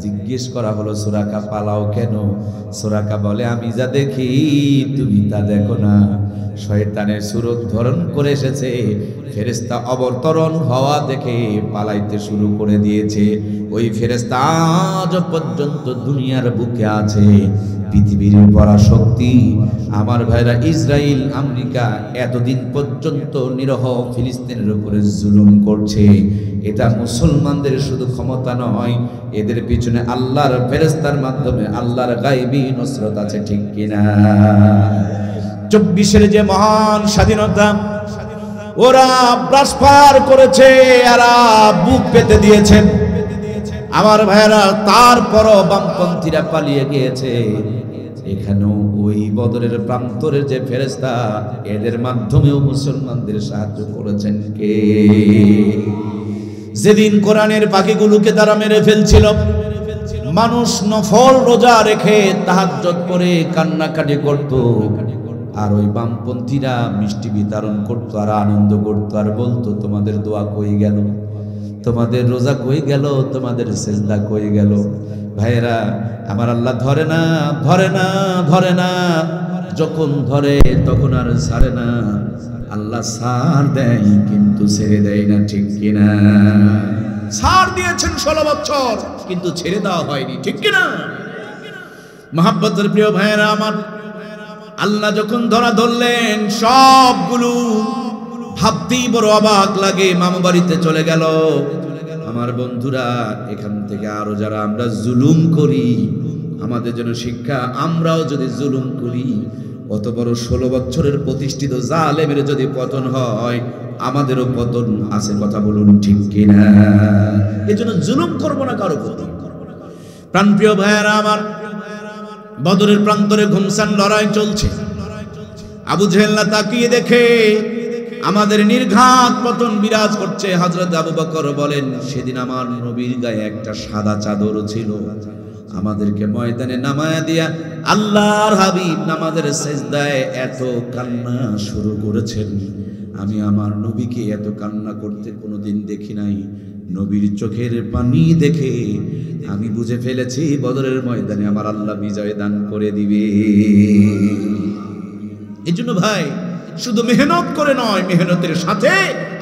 জিজ্ঞেস করা হলো, সুরাকা পালাও কেন? সুরাকা বলে, আমি যা দেখি তুমি তা দেখো না। শয়তানের সুরত ধারণ করে এসেছে, ফেরেশতা অবতরণ হওয়া দেখে পালাইতে শুরু করে দিয়েছে। ওই ফেরেশতা আজ পর্যন্ত দুনিয়ার বুকে আছে। পৃথিবীর পরাশক্তি আমার ভাইরা ইসরায়েল আমেরিকা এতদিন পর্যন্ত নিরহ ফিলিস্তিনের উপরে জুলুম করছে। এটা মুসলমানদের শুধু ক্ষমতা নয়, এদের পিছনে আল্লাহর ফেরেশতার মাধ্যমে আল্লাহর গায়বী নসরত আছে, ঠিক কিনা? 24-এর যে মহান স্বাধীনতা ওরা ব্রাসফায়ার করেছে, এরা বুক পেতে দিয়েছে আমার ভাইরা, তারপরও বামপন্থীরা পালিয়ে গিয়েছে। এখানেও ওই বদরের প্রান্তরের যে ফেরেশতা, এদের মাধ্যমেও মুসলমানদের সাহায্য করেছেন কে? যেদিন কোরআনের পাখিগুলোকে তারা মেরে ফেলছিল, মানুষ নফল রোজা রেখে তাহাজ্জুদ করে কান্নাকাটি করত, আর ওই বামপন্থীরা মিষ্টি বিতরণ করত আর আনন্দ করত, আর বলতো তোমাদের দোয়া কই গেল, তোমাদের রোজা কই গেল, তোমাদের সিজদা কই গেল? ভাইরা আমার, আল্লাহ ধরে না, ধরে না, ধরে না। যখন ধরে তখন আর ছাড়ে না। আল্লাহ ছাড় দেয় কিন্তু ছেড়ে দেয় না, ঠিক কিনা? ছাড় দিয়েছেন 16 বছর, কিন্তু ছেড়ে দেওয়া হয়নি, ঠিক কিনা? মহাব্বতের প্রিয় ভাইরা আমার, আল্লাহ যখন ধরা ধরলেন, সবগুলো ভাবতেই বড় অবাক লাগে। মামা বাড়িতে চলে গেল। আমার বন্ধুরা, এখান থেকে আরো যারা আমরা জুলুম করি, আমাদের জন্য শিক্ষা, আমরাও যদি জুলুম করি, অত বড় 16 বছরের প্রতিষ্ঠিত জালেমের যদি পতন হয়, আমাদেরও পতন আছে, কথা বলুন ঠিক কিনা? এই জন্য জুলুম করবো না কারো প্রতি। প্রাণপ্রিয় ভাইয়েরা আমার, বদরের প্রান্তরে ঘুমসান লড়াই চলছে। আবু জেহেল তাকিয়ে দেখে আমাদের নির্ঘাত পতন বিরাজ করছে। হযরত আবু বকর বলেন, সেদিন আমার নবীর গায়ে একটা সাদা চাদর ছিল। আমাদেরকে ময়দানে নামায়া দিয়া আল্লাহর হাবিব নামাজের সিজদায় এত কান্না শুরু করেছেন, আমি আমার নবীকে এত কান্না করতে কোনোদিন দেখি নাই। নবীর চোখের পানি দেখে আমি বুঝে ফেলেছি বদরের ময়দানে আমার আল্লাহ বিজয় দান করে দিবে। এজন্য ভাই, শুধু মেহনত করে নয়, মেহনতের সাথে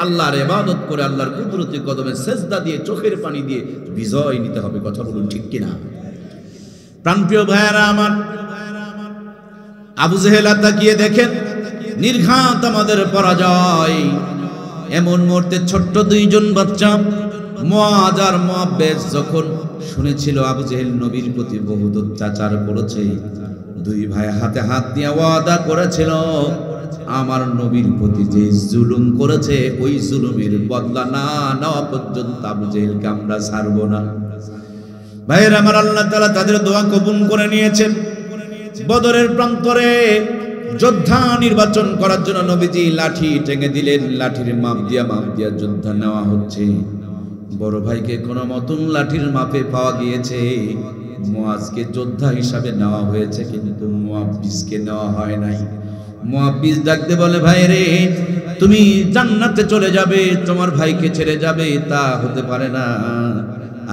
আল্লাহর ইবাদত করে আল্লাহর কুদরতি কদমে সেজদা দিয়ে চোখের পানি দিয়ে বিজয় নিতে হবে। কথা বলুন ঠিক কিনা? প্রাণপ্রিয় ভাইয়েরা আমার, আবু জেহেল তাকিয়ে দেখেন নির্ঘাত আমাদের পরাজয়। এমন মুহূর্তে ছোট্ট দুইজন বাচ্চা মুআজ আর মুআব্বেস যখন শুনেছিল আবু জেহেল নবীর প্রতি বহুত অত্যাচার করেছে, দুই ভাই হাতে হাত দিয়ে ওয়াদা করেছিল আমার নবীর প্রতি যে জুলুম করেছে ওই জুলুমের বদলা না নেওয়া পর্যন্ত আবু জেহেলকে আমরা ছাড়ব না। ভাইয়ের আমার, আল্লাহ তাআলা তাদের দোয়া কবুল করে নিয়েছেন। বদরের প্রান্তরে যোদ্ধা নির্বাচন করার জন্য নবীজি লাঠি টেঙে দিলেন। লাঠির মাপ দিয়া যোদ্ধা নেওয়া হচ্ছে। বড় ভাইকে কোনো মতন লাঠির মাপে পাওয়া গিয়েছে, মুআজকে যোদ্ধা হিসাবে নেওয়া হয়েছে, কিন্তু মুআব্বিসকে নেওয়া হয় নাই। মুআব্বিস ডাকতে বলে, ভাই রে, তুমি জান্নাতে চলে যাবে, তোমার ভাইকে ছেড়ে যাবে, তা হতে পারে না।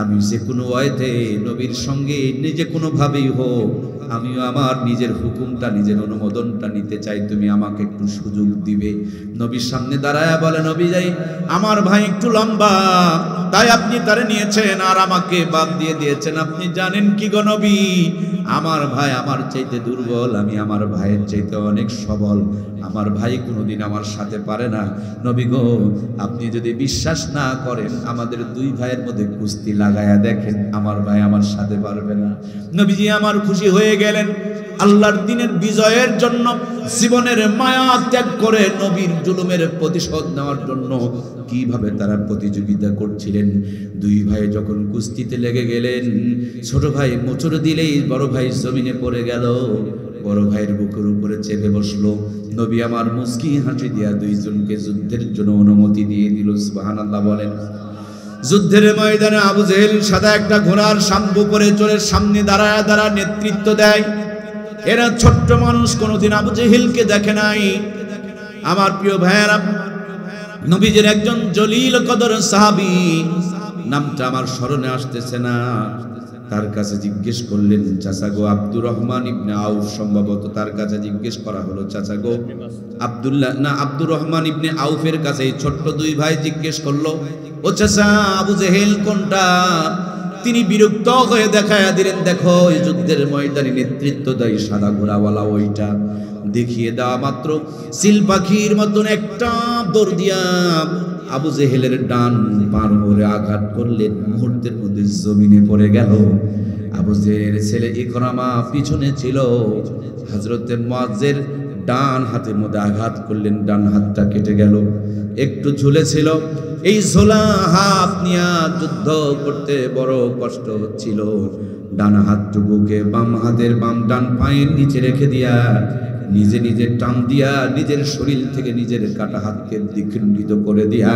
আমি যে কোনো ওয়াইতে নবীর সঙ্গে নিজে কোনোভাবেই হোক আমিও আমার নিজের হুকুমটা, নিজের অনুমোদনটা নিতে চাই, তুমি আমাকে একটু সুযোগ দিবে। নবীর সামনে দাঁড়ায়া বলে, নবী যাই, আমার ভাই একটু লম্বা, তাই আপনি তারে নিয়েছেন আর আমাকে বাদ দিয়ে দিয়েছেন। আপনি জানেন কি গো নবী, আমার ভাই আমার চাইতে দুর্বল, আমি আমার ভাইয়ের চাইতে অনেক সবল, আমার ভাই কোনোদিন আমার সাথে পারে না। নবী গো, আপনি যদি বিশ্বাস না করেন আমাদের দুই ভাইয়ের মধ্যে কুস্তি লাগায়া দেখেন, আমার ভাই আমার সাথে পারবে না। নবীজি আমার খুশি হয়ে গেলেন। আল্লাহর দ্বীনের বিজয়ের জন্য জীবনের মায়া ত্যাগ করে নবীর জুলুমের প্রতিশোধ নেওয়ার জন্য কিভাবে তারা প্রতিযোগিতা করছিলেন। দুই ভাই যখন কুস্তিতে লেগে গেলেন, ছোট ভাই মোচড় দিলেই বড় ভাই জমিনে পড়ে গেল। বড় ভাইয়ের বুকের উপরে চেপে বসলো। নবী আমার মুস্কি হাসি দিয়া দুইজনকে যুদ্ধের জন্য অনুমতি দিয়ে দিল। সুবহানাল্লাহ বলেন। যুদ্ধের ময়দানে আবু জেহেল সাদা একটা ঘোড়ার সাম্বু পরে চলে সামনে দাঁড়া নেতৃত্ব দেয়। এরা ছোট্ট মানুষ, কোনোদিন আবু জেহেলকে দেখে নাই। আমার প্রিয় ভাইয়েরা, নবীজির একজন জলিল কদর সাহাবী, নামটা আমার স্মরণে আসতেছে না, তার কাছে জিজ্ঞেস করলেন, চাচা গো, আব্দুর রহমান ইবনে আউফ, সম্ভবত তার কাছে জিজ্ঞেস করা হলো, চাচা গো আব্দুর রহমান ইবনে আউফের কাছে এই ছোট্ট দুই ভাই জিজ্ঞেস করলো, ও চাচা, আবু জেহেল কোনটা? তিনি বিরক্ত হয়ে দেখায়া দিলেন, দেখো এই যুদ্ধের ময়দানে নেতৃত্ব দেয় সাদা ঘোড়াওয়ালা ওইটা। দেখিয়ে দেওয়া মাত্র সিল পাখির মতন একটা দৌড় দিয়া আবু জেহেলের ডান পার মোড়ে আঘাত করলেন, মুহূর্তের মধ্যে জমিনে পড়ে গেল। আবু জেহেলের ছেলে ইকরামা পিছনে ছিল, হযরতে মুআজ্জের ডান হাতের মধ্যে আঘাত করলেন, ডান হাতটা কেটে গেল, একটু ঝুলেছিল। এই ঝোলা হাত নিয়ে যুদ্ধ করতে বড় কষ্ট হচ্ছিল। ডান হাতটুকুকে বাম হাতের ডান পায়ের নিচে রেখে দিয়া নিজে টান দিয়া নিজের শরীর থেকে নিজের কাটা হাতকে দ্বিখণ্ডিত করে দিয়া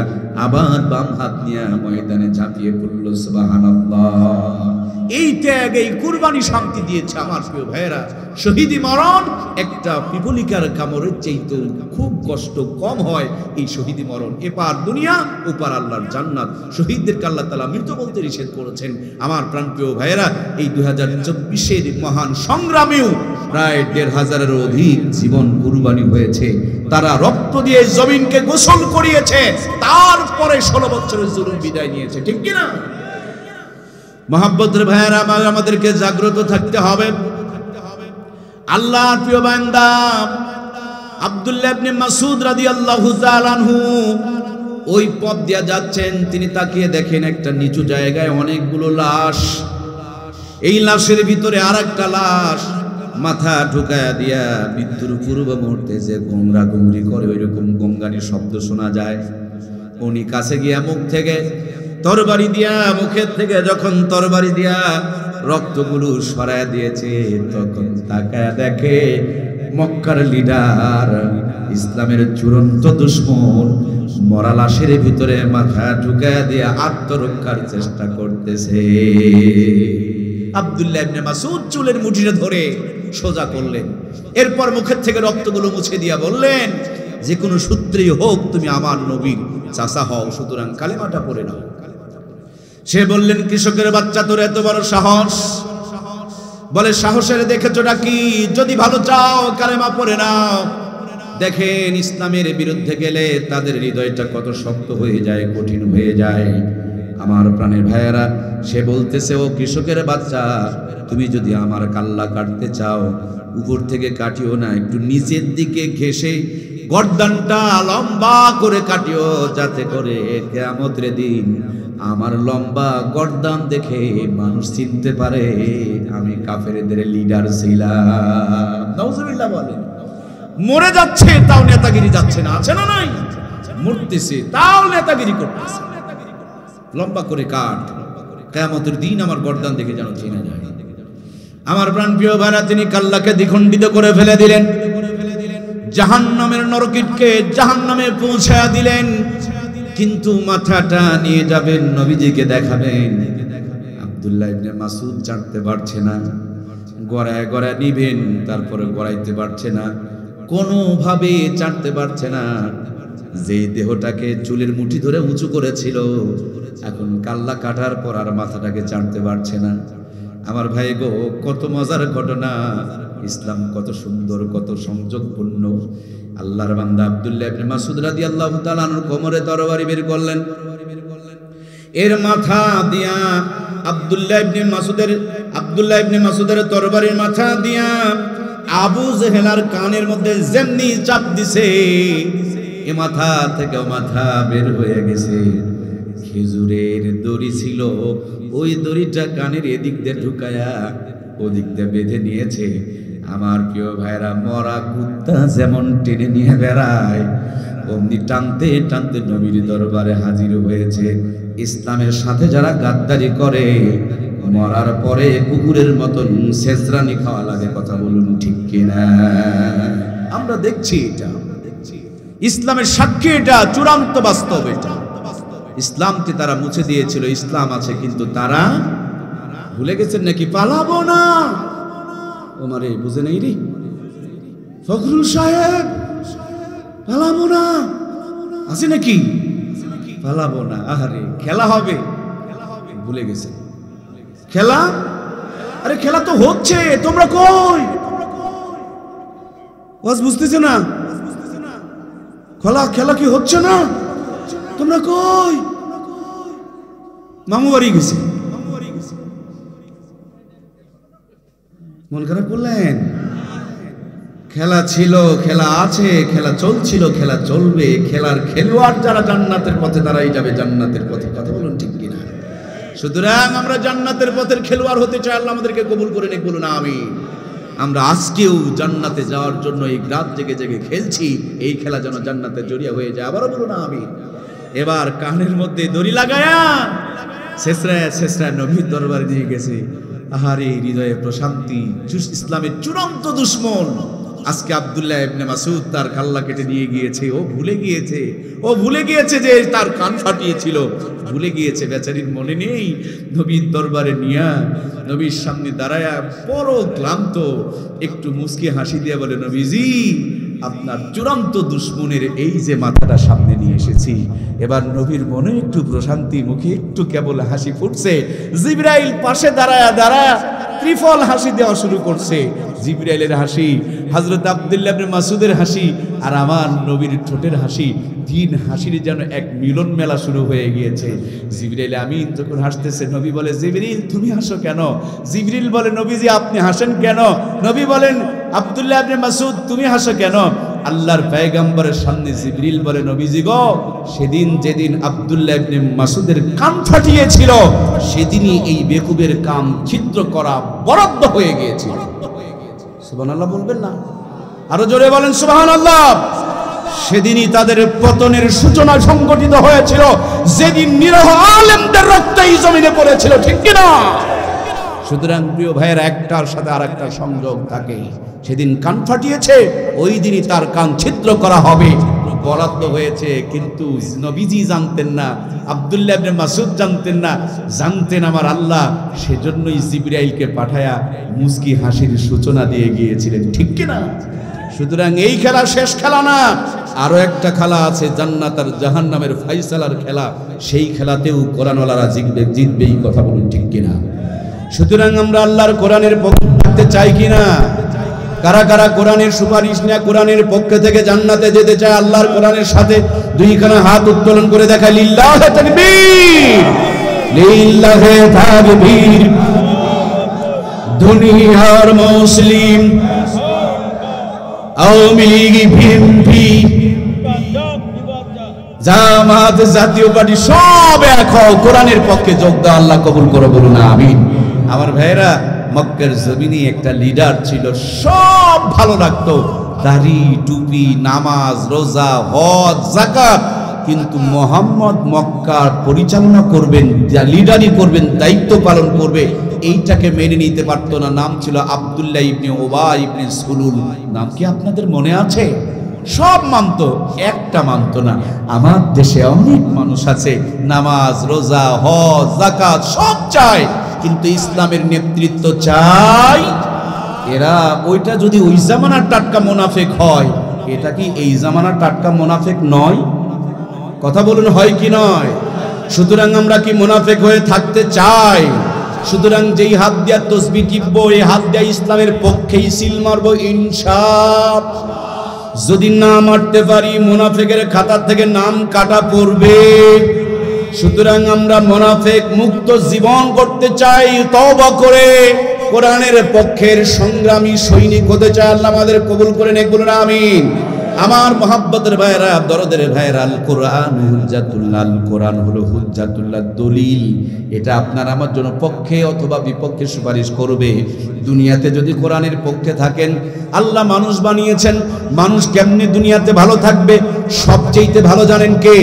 আবার বাম হাত নিয়ে ময়দানে ঝাঁপিয়ে পড়ল। সুবহানাল্লাহ। এই ত্যাগ, এই কুরবানি শান্তি দিয়েছে আমার প্রিয় ভাইয়েরা। শহীদি মরণ একটা পিপলিকার কামড়ের চাইতে খুব কষ্ট কম হয়। এই শহীদি মরণ, এপার দুনিয়া ওপার আল্লাহর জান্নাত। শহীদদেরকে আল্লাহ তাআলা মৃত বলতে নিষেধ করেছেন। আমার প্রাণপ্রিয় ভাইয়েরা, এই 2024 মহান সংগ্রামেও প্রায় 1,500-এর অধিক জীবন কুরবানি হয়েছে। তারা রক্ত দিয়ে জমিনকে গোসল করিয়েছে, তারপরে 16 বছরের জুলুম বিদায় নিয়েছে। ঠিক কিনা? মহাব্বতের ভাইয়েরা, আমাদেরকে জাগ্রত থাকতে হবে। আল্লাহর প্রিয় বান্দা আব্দুল্লাহ ইবনে মাসউদ রাদিয়াল্লাহু তাআলা আনহু ওই পথ দিয়ে যাচ্ছেন। তিনি তাকিয়ে দেখেন একটা নিচু জায়গায় অনেকগুলো লাশ। এই লাশের ভিতরে আরেকটা লাশ মাথা ঢুকায়া দিয়া মৃত্যুর পূর্ব মুহূর্তে যে গোংরা গোংরি করে ওইরকম গঙ্গানি শব্দ শোনা যায়। উনি কাছে গিয়া মুখ থেকে তরবারি দিয়া, মুখের থেকে যখন তরবারি দিয়া রক্তগুলো সরায় দিয়েছে, তখন তাকায়া দেখে মক্কার লিডার, ইসলামের চূড়ান্ত দুশমন মরা লাশের ভিতরে মাথা ঢুকায়া দিয়ে আত্মরক্ষার চেষ্টা করতেছে। আব্দুল্লাহ ইবনে মাসউদ চুলের মুঠিটা ধরে সোজা করলেন, এরপর মুখের থেকে রক্তগুলো মুছে দিয়া বললেন, যে কোনো সূত্রেই হোক তুমি আমার নবীর চাচা হও, সুতরাং কালেমাটা পড়ে নাও। সে বললেন, কৃষকের বাচ্চা, তোর এত বড় সাহস? বলে, সাহসের দেখেছোটা কি? যদি ভালো চাও কালেমা পড়ে নাও। দেখেন, ইসলামের বিরুদ্ধে গেলে তাদের হৃদয়টা কত শক্ত হয়ে যায়, কঠিন হয়ে যায়। আমার প্রাণের ভাইয়েরা, সে বলতেছে, ও কৃষকের বাচ্চা, তুমি যদি আমার কাল্লা কাটতে চাও, উপর থেকে কাটিও না, একটু নিচের দিকে ঘেঁষে গর্দানটা লম্বা করে কাটিও, যাতে করে কিয়ামতের দিন আমার লম্বা গর্দান দেখে মানুষ চিনতে পারে আমি কাফেরদের লিডার ছিলাম। নাউজুবিল্লাহ বলেন। মরে যাচ্ছে তাও নেতাগিরি যাচ্ছে না, আছে না নাই? মরতেছে তাও নেতাগিরি করতেছে। লম্বা করে কাট, কিয়ামতের দিন আমার গর্দান দেখে যেন চেনা যায়। আমার প্রাণপ্রিয় ভাইরা, তিনি কাল্লাকে দ্বিখণ্ডিত করে ফেলে দিলেন, জাহান্নামের নরকীটকে জাহান্নামে পৌঁছায়া দিলেন। কিন্তু মাথাটা নিয়ে যাবেন, নবীজিকে দেখাবেন। আব্দুল্লাহ ইবনে মাসউদ জানতে পারছে না, গড়ায় গড়ায় নিবেন, তারপরে গড়াইতে পারছে না, কোনোভাবে চাটতে পারছে না। যে দেহটাকে চুলের মুঠি ধরে উঁচু করেছিল, এখন কাল্লা কাটার পর আর মাথাটাকে চাটতে পারছে না। আমার ভাই গো, কত মজার ঘটনা! ইসলাম কত সুন্দর, কত সংযোগপূর্ণ। আল্লাহর বান্দা আব্দুল্লাহ ইবনে মাসউদ রাদিয়াল্লাহু তাআলা আনহুর কোমরে তরবারি বের করলেন। এর মাথা দিয়া আব্দুল্লাহ ইবনে মাসউদের তরবারির মাথা দিয়া আবু জেহেলার কানের মধ্যে যেমনি চাপ দিছে, এ মাথা থেকে মাথা বের হয়ে গেছে। খেজুরের দড়ি ছিল, ওই দড়িটা কানের এদিক দিয়ে ঢুকায়া ওদিক দিয়ে বেঁধে নিয়েছে। আমার প্রিয় ভাইরা, মরা কুত্তা যেমন টেনে নিয়ে বেড়ায়, অমনি টানতে টানতে নবীর দরবারে হাজির হয়েছে। ইসলামের সাথে যারা গাদ্দারি করে, মরার পরে কুকুরের মতন ছেঁচড়ানি খাওয়া লাগে। কথা বলুন ঠিক কিনা? আমরা দেখছি, এটা ইসলামের সাক্ষী, এটা চূড়ান্ত বাস্তব। এটা ইসলামকে তারা মুছে দিয়েছিল, ইসলাম আছে, কিন্তু তারা ভুলে গেছেন নাকি? পালাবো না, ওমারে বুঝে নেই রে ফখরুল সাহেব, পালাবো না, আছে নাকি? পালাবো না, আহারে খেলা হবে, ভুলে গেছে খেলা। আরে খেলা তো হচ্ছে, তোমরা কই? ওয়াজ বুঝতেছে না? খেলা কি হচ্ছে না? তোমরা কই? মামু বাড়ি গেছে, মন খারাপ করলেন? খেলা ছিল, খেলা আছে, খেলা চলছিল, খেলা চলবে। খেলার খেলোয়াড় যারা জান্নাতের পথে, তারাই যাবে জান্নাতের পথে। কথা বলুন ঠিক কিনা? সুতরাং আমরা জান্নাতের পথের খেলোয়াড় হতে চাই, আল্লাহ আমাদেরকে কবুল করে নিক, বলুন আমিন। আমরা আজকেও জান্নাতে যাওয়ার জন্য এই রাত জেগে জেগে খেলছি, এই খেলা যেন জান্নাতের জড়িয়া হয়ে যায়। আবারও বলুন আমিন। এবার কানের মধ্যে দড়ি লাগায়া শেষরায় নবীর দরবারে নিয়ে গেছে। আহারে হৃদয়ে প্রশান্তি। ইসলামের চূড়ান্ত দুশমন আজকে আব্দুল্লাহ ইবনে মাসউদ তার কাল্লা কেটে নিয়ে গিয়েছে। ও ভুলে গিয়েছে যে তার কান ফাটিয়েছিল, ভুলে গিয়েছে, বেচারির মনে নেই। নবীর দরবারে নিয়া নবীর সামনে দাঁড়ায়া বড় ক্লান্ত, একটু মুস্কি হাসি দিয়ে বলে, নবীজি, আপনার চূড়ান্ত দুশমনের এই যে মাথাটা সামনে নিয়ে এসেছি। এবার নবীর মনে একটু প্রশান্তি, মুখে একটু কেবল হাসি ফুটছে। জিবরাইল পাশে দাঁড়ায়া ত্রিফল হাসি দেওয়া শুরু করছে। জিবরাইলের হাসি, হযরত আব্দুল্লাহ ইবনে মাসউদের হাসি, আর আমার নবীর ঠোঁটের হাসি, তিন হাসির যেন এক মিলন মেলা শুরু হয়ে গিয়েছে। জিবরাইল আমিন যখন হাসতেছে, নবী বলে, জিবরিল তুমি হাসো কেন? জিবরিল বলে, নবীজি আপনি হাসেন কেন? নবী বলেন, আব্দুল্লাহ ইবনে মাসউদ তুমি হাসো কেন? আল্লাহর পয়গম্বরের সামনে জিবরিল বলে, নবীজি গো, সেদিন যেদিন আব্দুল্লাহ ইবনে মাসউদের কান ফাটিয়েছিল, সেদিনই এই বেকুবের কান ছিদ্র করা বরাদ্দ হয়ে গিয়েছিল। সুবহানাল্লাহ বলবেন না? আরো জোরে বলেন সুবহানাল্লাহ। সেদিনই তাদের পতনের সূচনা সংগঠিত হয়েছিল, যেদিন নিরহ আলেমদের রক্ত এই জমিনে পড়েছিল। ঠিক কিনা? সুতরাং প্রিয় ভাইয়ের একটার সাথে আরেকটার সংযোগ থাকে। সেদিন কান ফাটিয়েছে, ওই দিনই তার কান ছিদ্র করা হবে বরাদ্দ হয়েছে। কিন্তু নবীজি জানতেন না, আব্দুল্লাহ ইবনে মাসউদ জানতেন না, জানতেন আমার আল্লাহ। সেজন্যই জিবরাইলকে পাঠায়া মুস্কি হাসির সূচনা দিয়ে গিয়েছিলেন, ঠিক কিনা? সুতরাং এই খেলা শেষ খেলা না, আরো একটা খেলা আছে, জান্নাত আর জাহান্নামের ফাইসালার খেলা। সেই খেলাতেও কোরআনওয়ালারা জিতবে, এই কথা বলুন, ঠিক কিনা? সুতরাং আমরা আল্লাহর কোরআনের পক্ষে থাকতে চাই কিনা? কারা কারা কোরআনের সুপারিশ নিয়ে কোরআনের পক্ষে থেকে জান্নাতে যেতে চায় আল্লাহর কোরআনের সাথে? দুইখানা হাত উত্তোলন করে দেখায় লিল্লাহে তাকবীর, লিল্লাহে তাকবীর। দুনিয়ার মুসলিম, আওয়ামী লীগ, বিএনপি, জামাত, জাতীয় পার্টি সব এক হও, কোরআনের পক্ষে যোগ দাও, আল্লাহ কবুল করো, বলুন আমিন। আমার ভাইয়েরা, মক্কার জমিনে একটা লিডার ছিল, সব ভালো লাগতো, দাড়ি, টুপি, নামাজ, রোজা, হজ, যাকাত। কিন্তু মোহাম্মদ মক্কার পরিচালনা করবেন, লিডারই করবেন, দায়িত্ব পালন করবে, এইটাকে মেনে নিতে পারতো না। নাম ছিল আব্দুল্লাহ ইবনে উবাই ইবনে সুলুল। নাম কি আপনাদের মনে আছে? সব মানতো, একটা মানতো না। আমার দেশে অনেক মানুষ আছে, নামাজ, রোজা, হজ, যাকাত সব চায়, কিন্তু ইসলামের নেতৃত্ব চাই এরা। ওইটা যদি ওই জামানার টাটকা মুনাফিক হয়, এটা কি এই জামানার টাটকা মুনাফিক নয়? কথা বলুন, হয় কি নয়? সুতরাং আমরা কি মুনাফিক হয়ে থাকতে চাই? সুতরাং যেই হাত দিয়া তসবিহ টিপবো, এই হাত দিয়া ইসলামের পক্ষেই সিল মারবো ইনশাআল্লাহ। যদি না মারতে পারি, মুনাফিকের খাতা থেকে নাম কাটা পড়বে। সুতরাং আমরা মুনাফিক মুক্ত জীবন করতে চাই, তওবা করে কোরআনের পক্ষের সংগ্রামী সৈনিক হতে চাই। আল্লাহ আমাদের কবুল করে নেক, বলুন আমিন। আমার মহব্বতের ভাইরা, দরদের ভাইরা, আল কোরআন হুজ্জাতুল্লাহ, আল কোরআন হলো হুজ্জাতুল্লাহ, দলিল। এটা আপনার আমার জন্য পক্ষে অথবা বিপক্ষে সুপারিশ করবে। দুনিয়াতে যদি কোরআনের পক্ষে থাকেন, আল্লাহ মানুষ বানিয়েছেন, মানুষ কেমনে দুনিয়াতে ভালো থাকবে সবচেয়ে ভালো জানেন কে?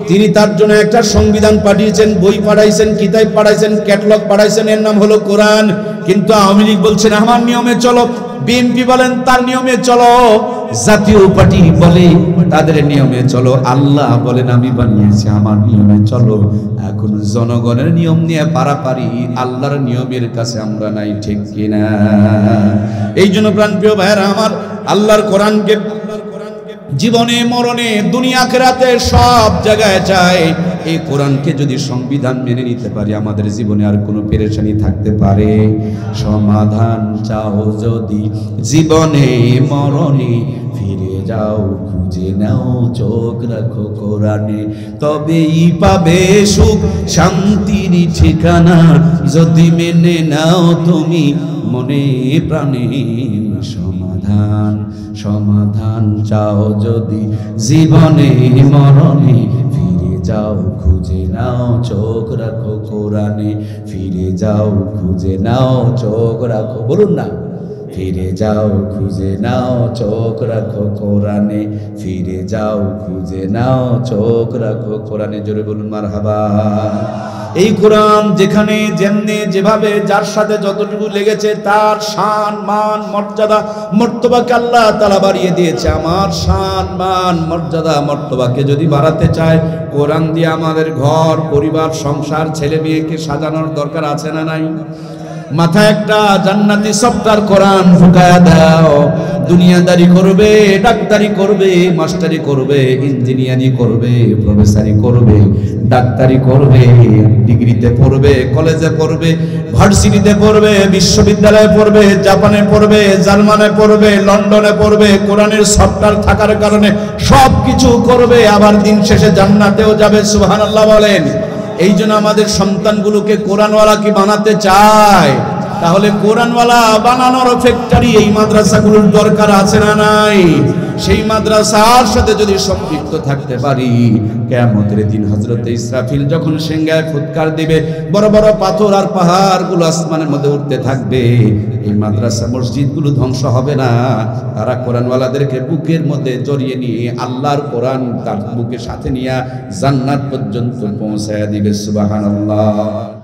তিনি তার জন্য একটা সংবিধান পাঠিয়েছেন, বই পাঠাইছেন, কিতাব পাঠাইছেন, ক্যাটালগ পাঠাইছেন, এর নাম হলো কোরআন। কিন্তু আওয়ামী লীগ বলছেন আমার নিয়মে চলো, বিএনপি বলেন তার নিয়মে চলো, জাতীয় পার্টি বলে তাদের নিয়মে চলো, আল্লাহ বলেন আমি বানিয়েছি আমার নিয়মে চলো। এখন জনগণের নিয়ম নিয়ে পারাপারি, আল্লাহর নিয়মের কাছে আমরা নাই, ঠিক কিনা? এই জন্য প্রাণপ্রিয় ভাইয়েরা আমার, আল্লাহর কোরআনকে জীবনে মরণে দুনিয়া আখিরাতে সব জায়গায় চাই। এই কোরআনকে যদি সংবিধান মেনে নিতে পারি, আমাদের জীবনে আর কোনো পেরেশানি থাকতে পারে? সমাধান চাও যদি জীবনে মরণে, ফিরে যাও খুঁজে নাও, চোখ রাখো কোরআনে, তবেই পাবে সুখ শান্তির ঠিকানা। যদি মেনে নাও তুমি মনে প্রাণে, সমাধান সমাধান চাও যদি জীবনে মরণে, ফিরে যাও খুঁজে নাও, চোখ রাখো কোরআনে, ফিরে যাও খুঁজে নাও, চোখ রাখো, বলুন না, ফিরে যাও খুঁজে নাও, চোখ রাখো কোরআনে, ফিরে যাও খুঁজে নাও, চোখ রাখো কোরআনে। জোরে বলুন মারহাবা। এই কোরআন যেখানে যেমনে যেভাবে যার সাথে যতটুকু লেগেছে, তার শান মান মর্যাদা মর্তবাকে আল্লাহ তাআলা বাড়িয়ে দিয়েছে। আমার শান মান মর্যাদা মর্তবাকে যদি বাড়াতে চায়, কোরআন দিয়ে আমাদের ঘর পরিবার সংসার ছেলে মেয়েকে সাজানোর দরকার আছে না নাই? মাথায় একটা জান্নাতি সফটওয়্যার কোরআন ঢুকায়া দাও। দুনিয়াদারি করবে, ডাক্তারি করবে, মাস্টারি করবে, ইঞ্জিনিয়ারিং করবে, প্রফেসরি করবে, ডাক্তারি করবে, ডিগ্রিতে পড়বে, কলেজে পড়বে, ভার্সিটিতে পড়বে, বিশ্ববিদ্যালয়ে পড়বে, জাপানে পড়বে, জার্মানে পড়বে, লন্ডনে পড়বে, কোরআনের সফটওয়্যার থাকার কারণে সব কিছু করবে, আবার দিন শেষে জান্নাতেও যাবে। সুবহানাল্লাহ বলেন। এই জন্য আমাদের সন্তানগুলোকে কোরআনওয়ালা কি বানাতে চায়? তাহলে কোরআনওয়ালা বানানোর ফ্যাক্টরি এই মাদ্রাসাগুলোর দরকার আছে না নাই? সেই মাদ্রাসার সাথে যদি সম্পৃক্ত থাকতে পারি, কিয়ামতের দিন হযরত ইসরাফিল যখন সিংহায় ফুৎকার দিবে, বড় বড় পাথর আর পাহাড়গুলো আসমানের মধ্যে উঠতে থাকবে, এই মাদ্রাসা মসজিদগুলো ধ্বংস হবে না। তারা কোরআনওয়ালাদেরকে বুকের মধ্যে জড়িয়ে নিয়ে আল্লাহর কোরআন তার বুকের সাথে নিয়ে জান্নাত পর্যন্ত পৌঁছায়া দিবে। সুবহানাল্লাহ।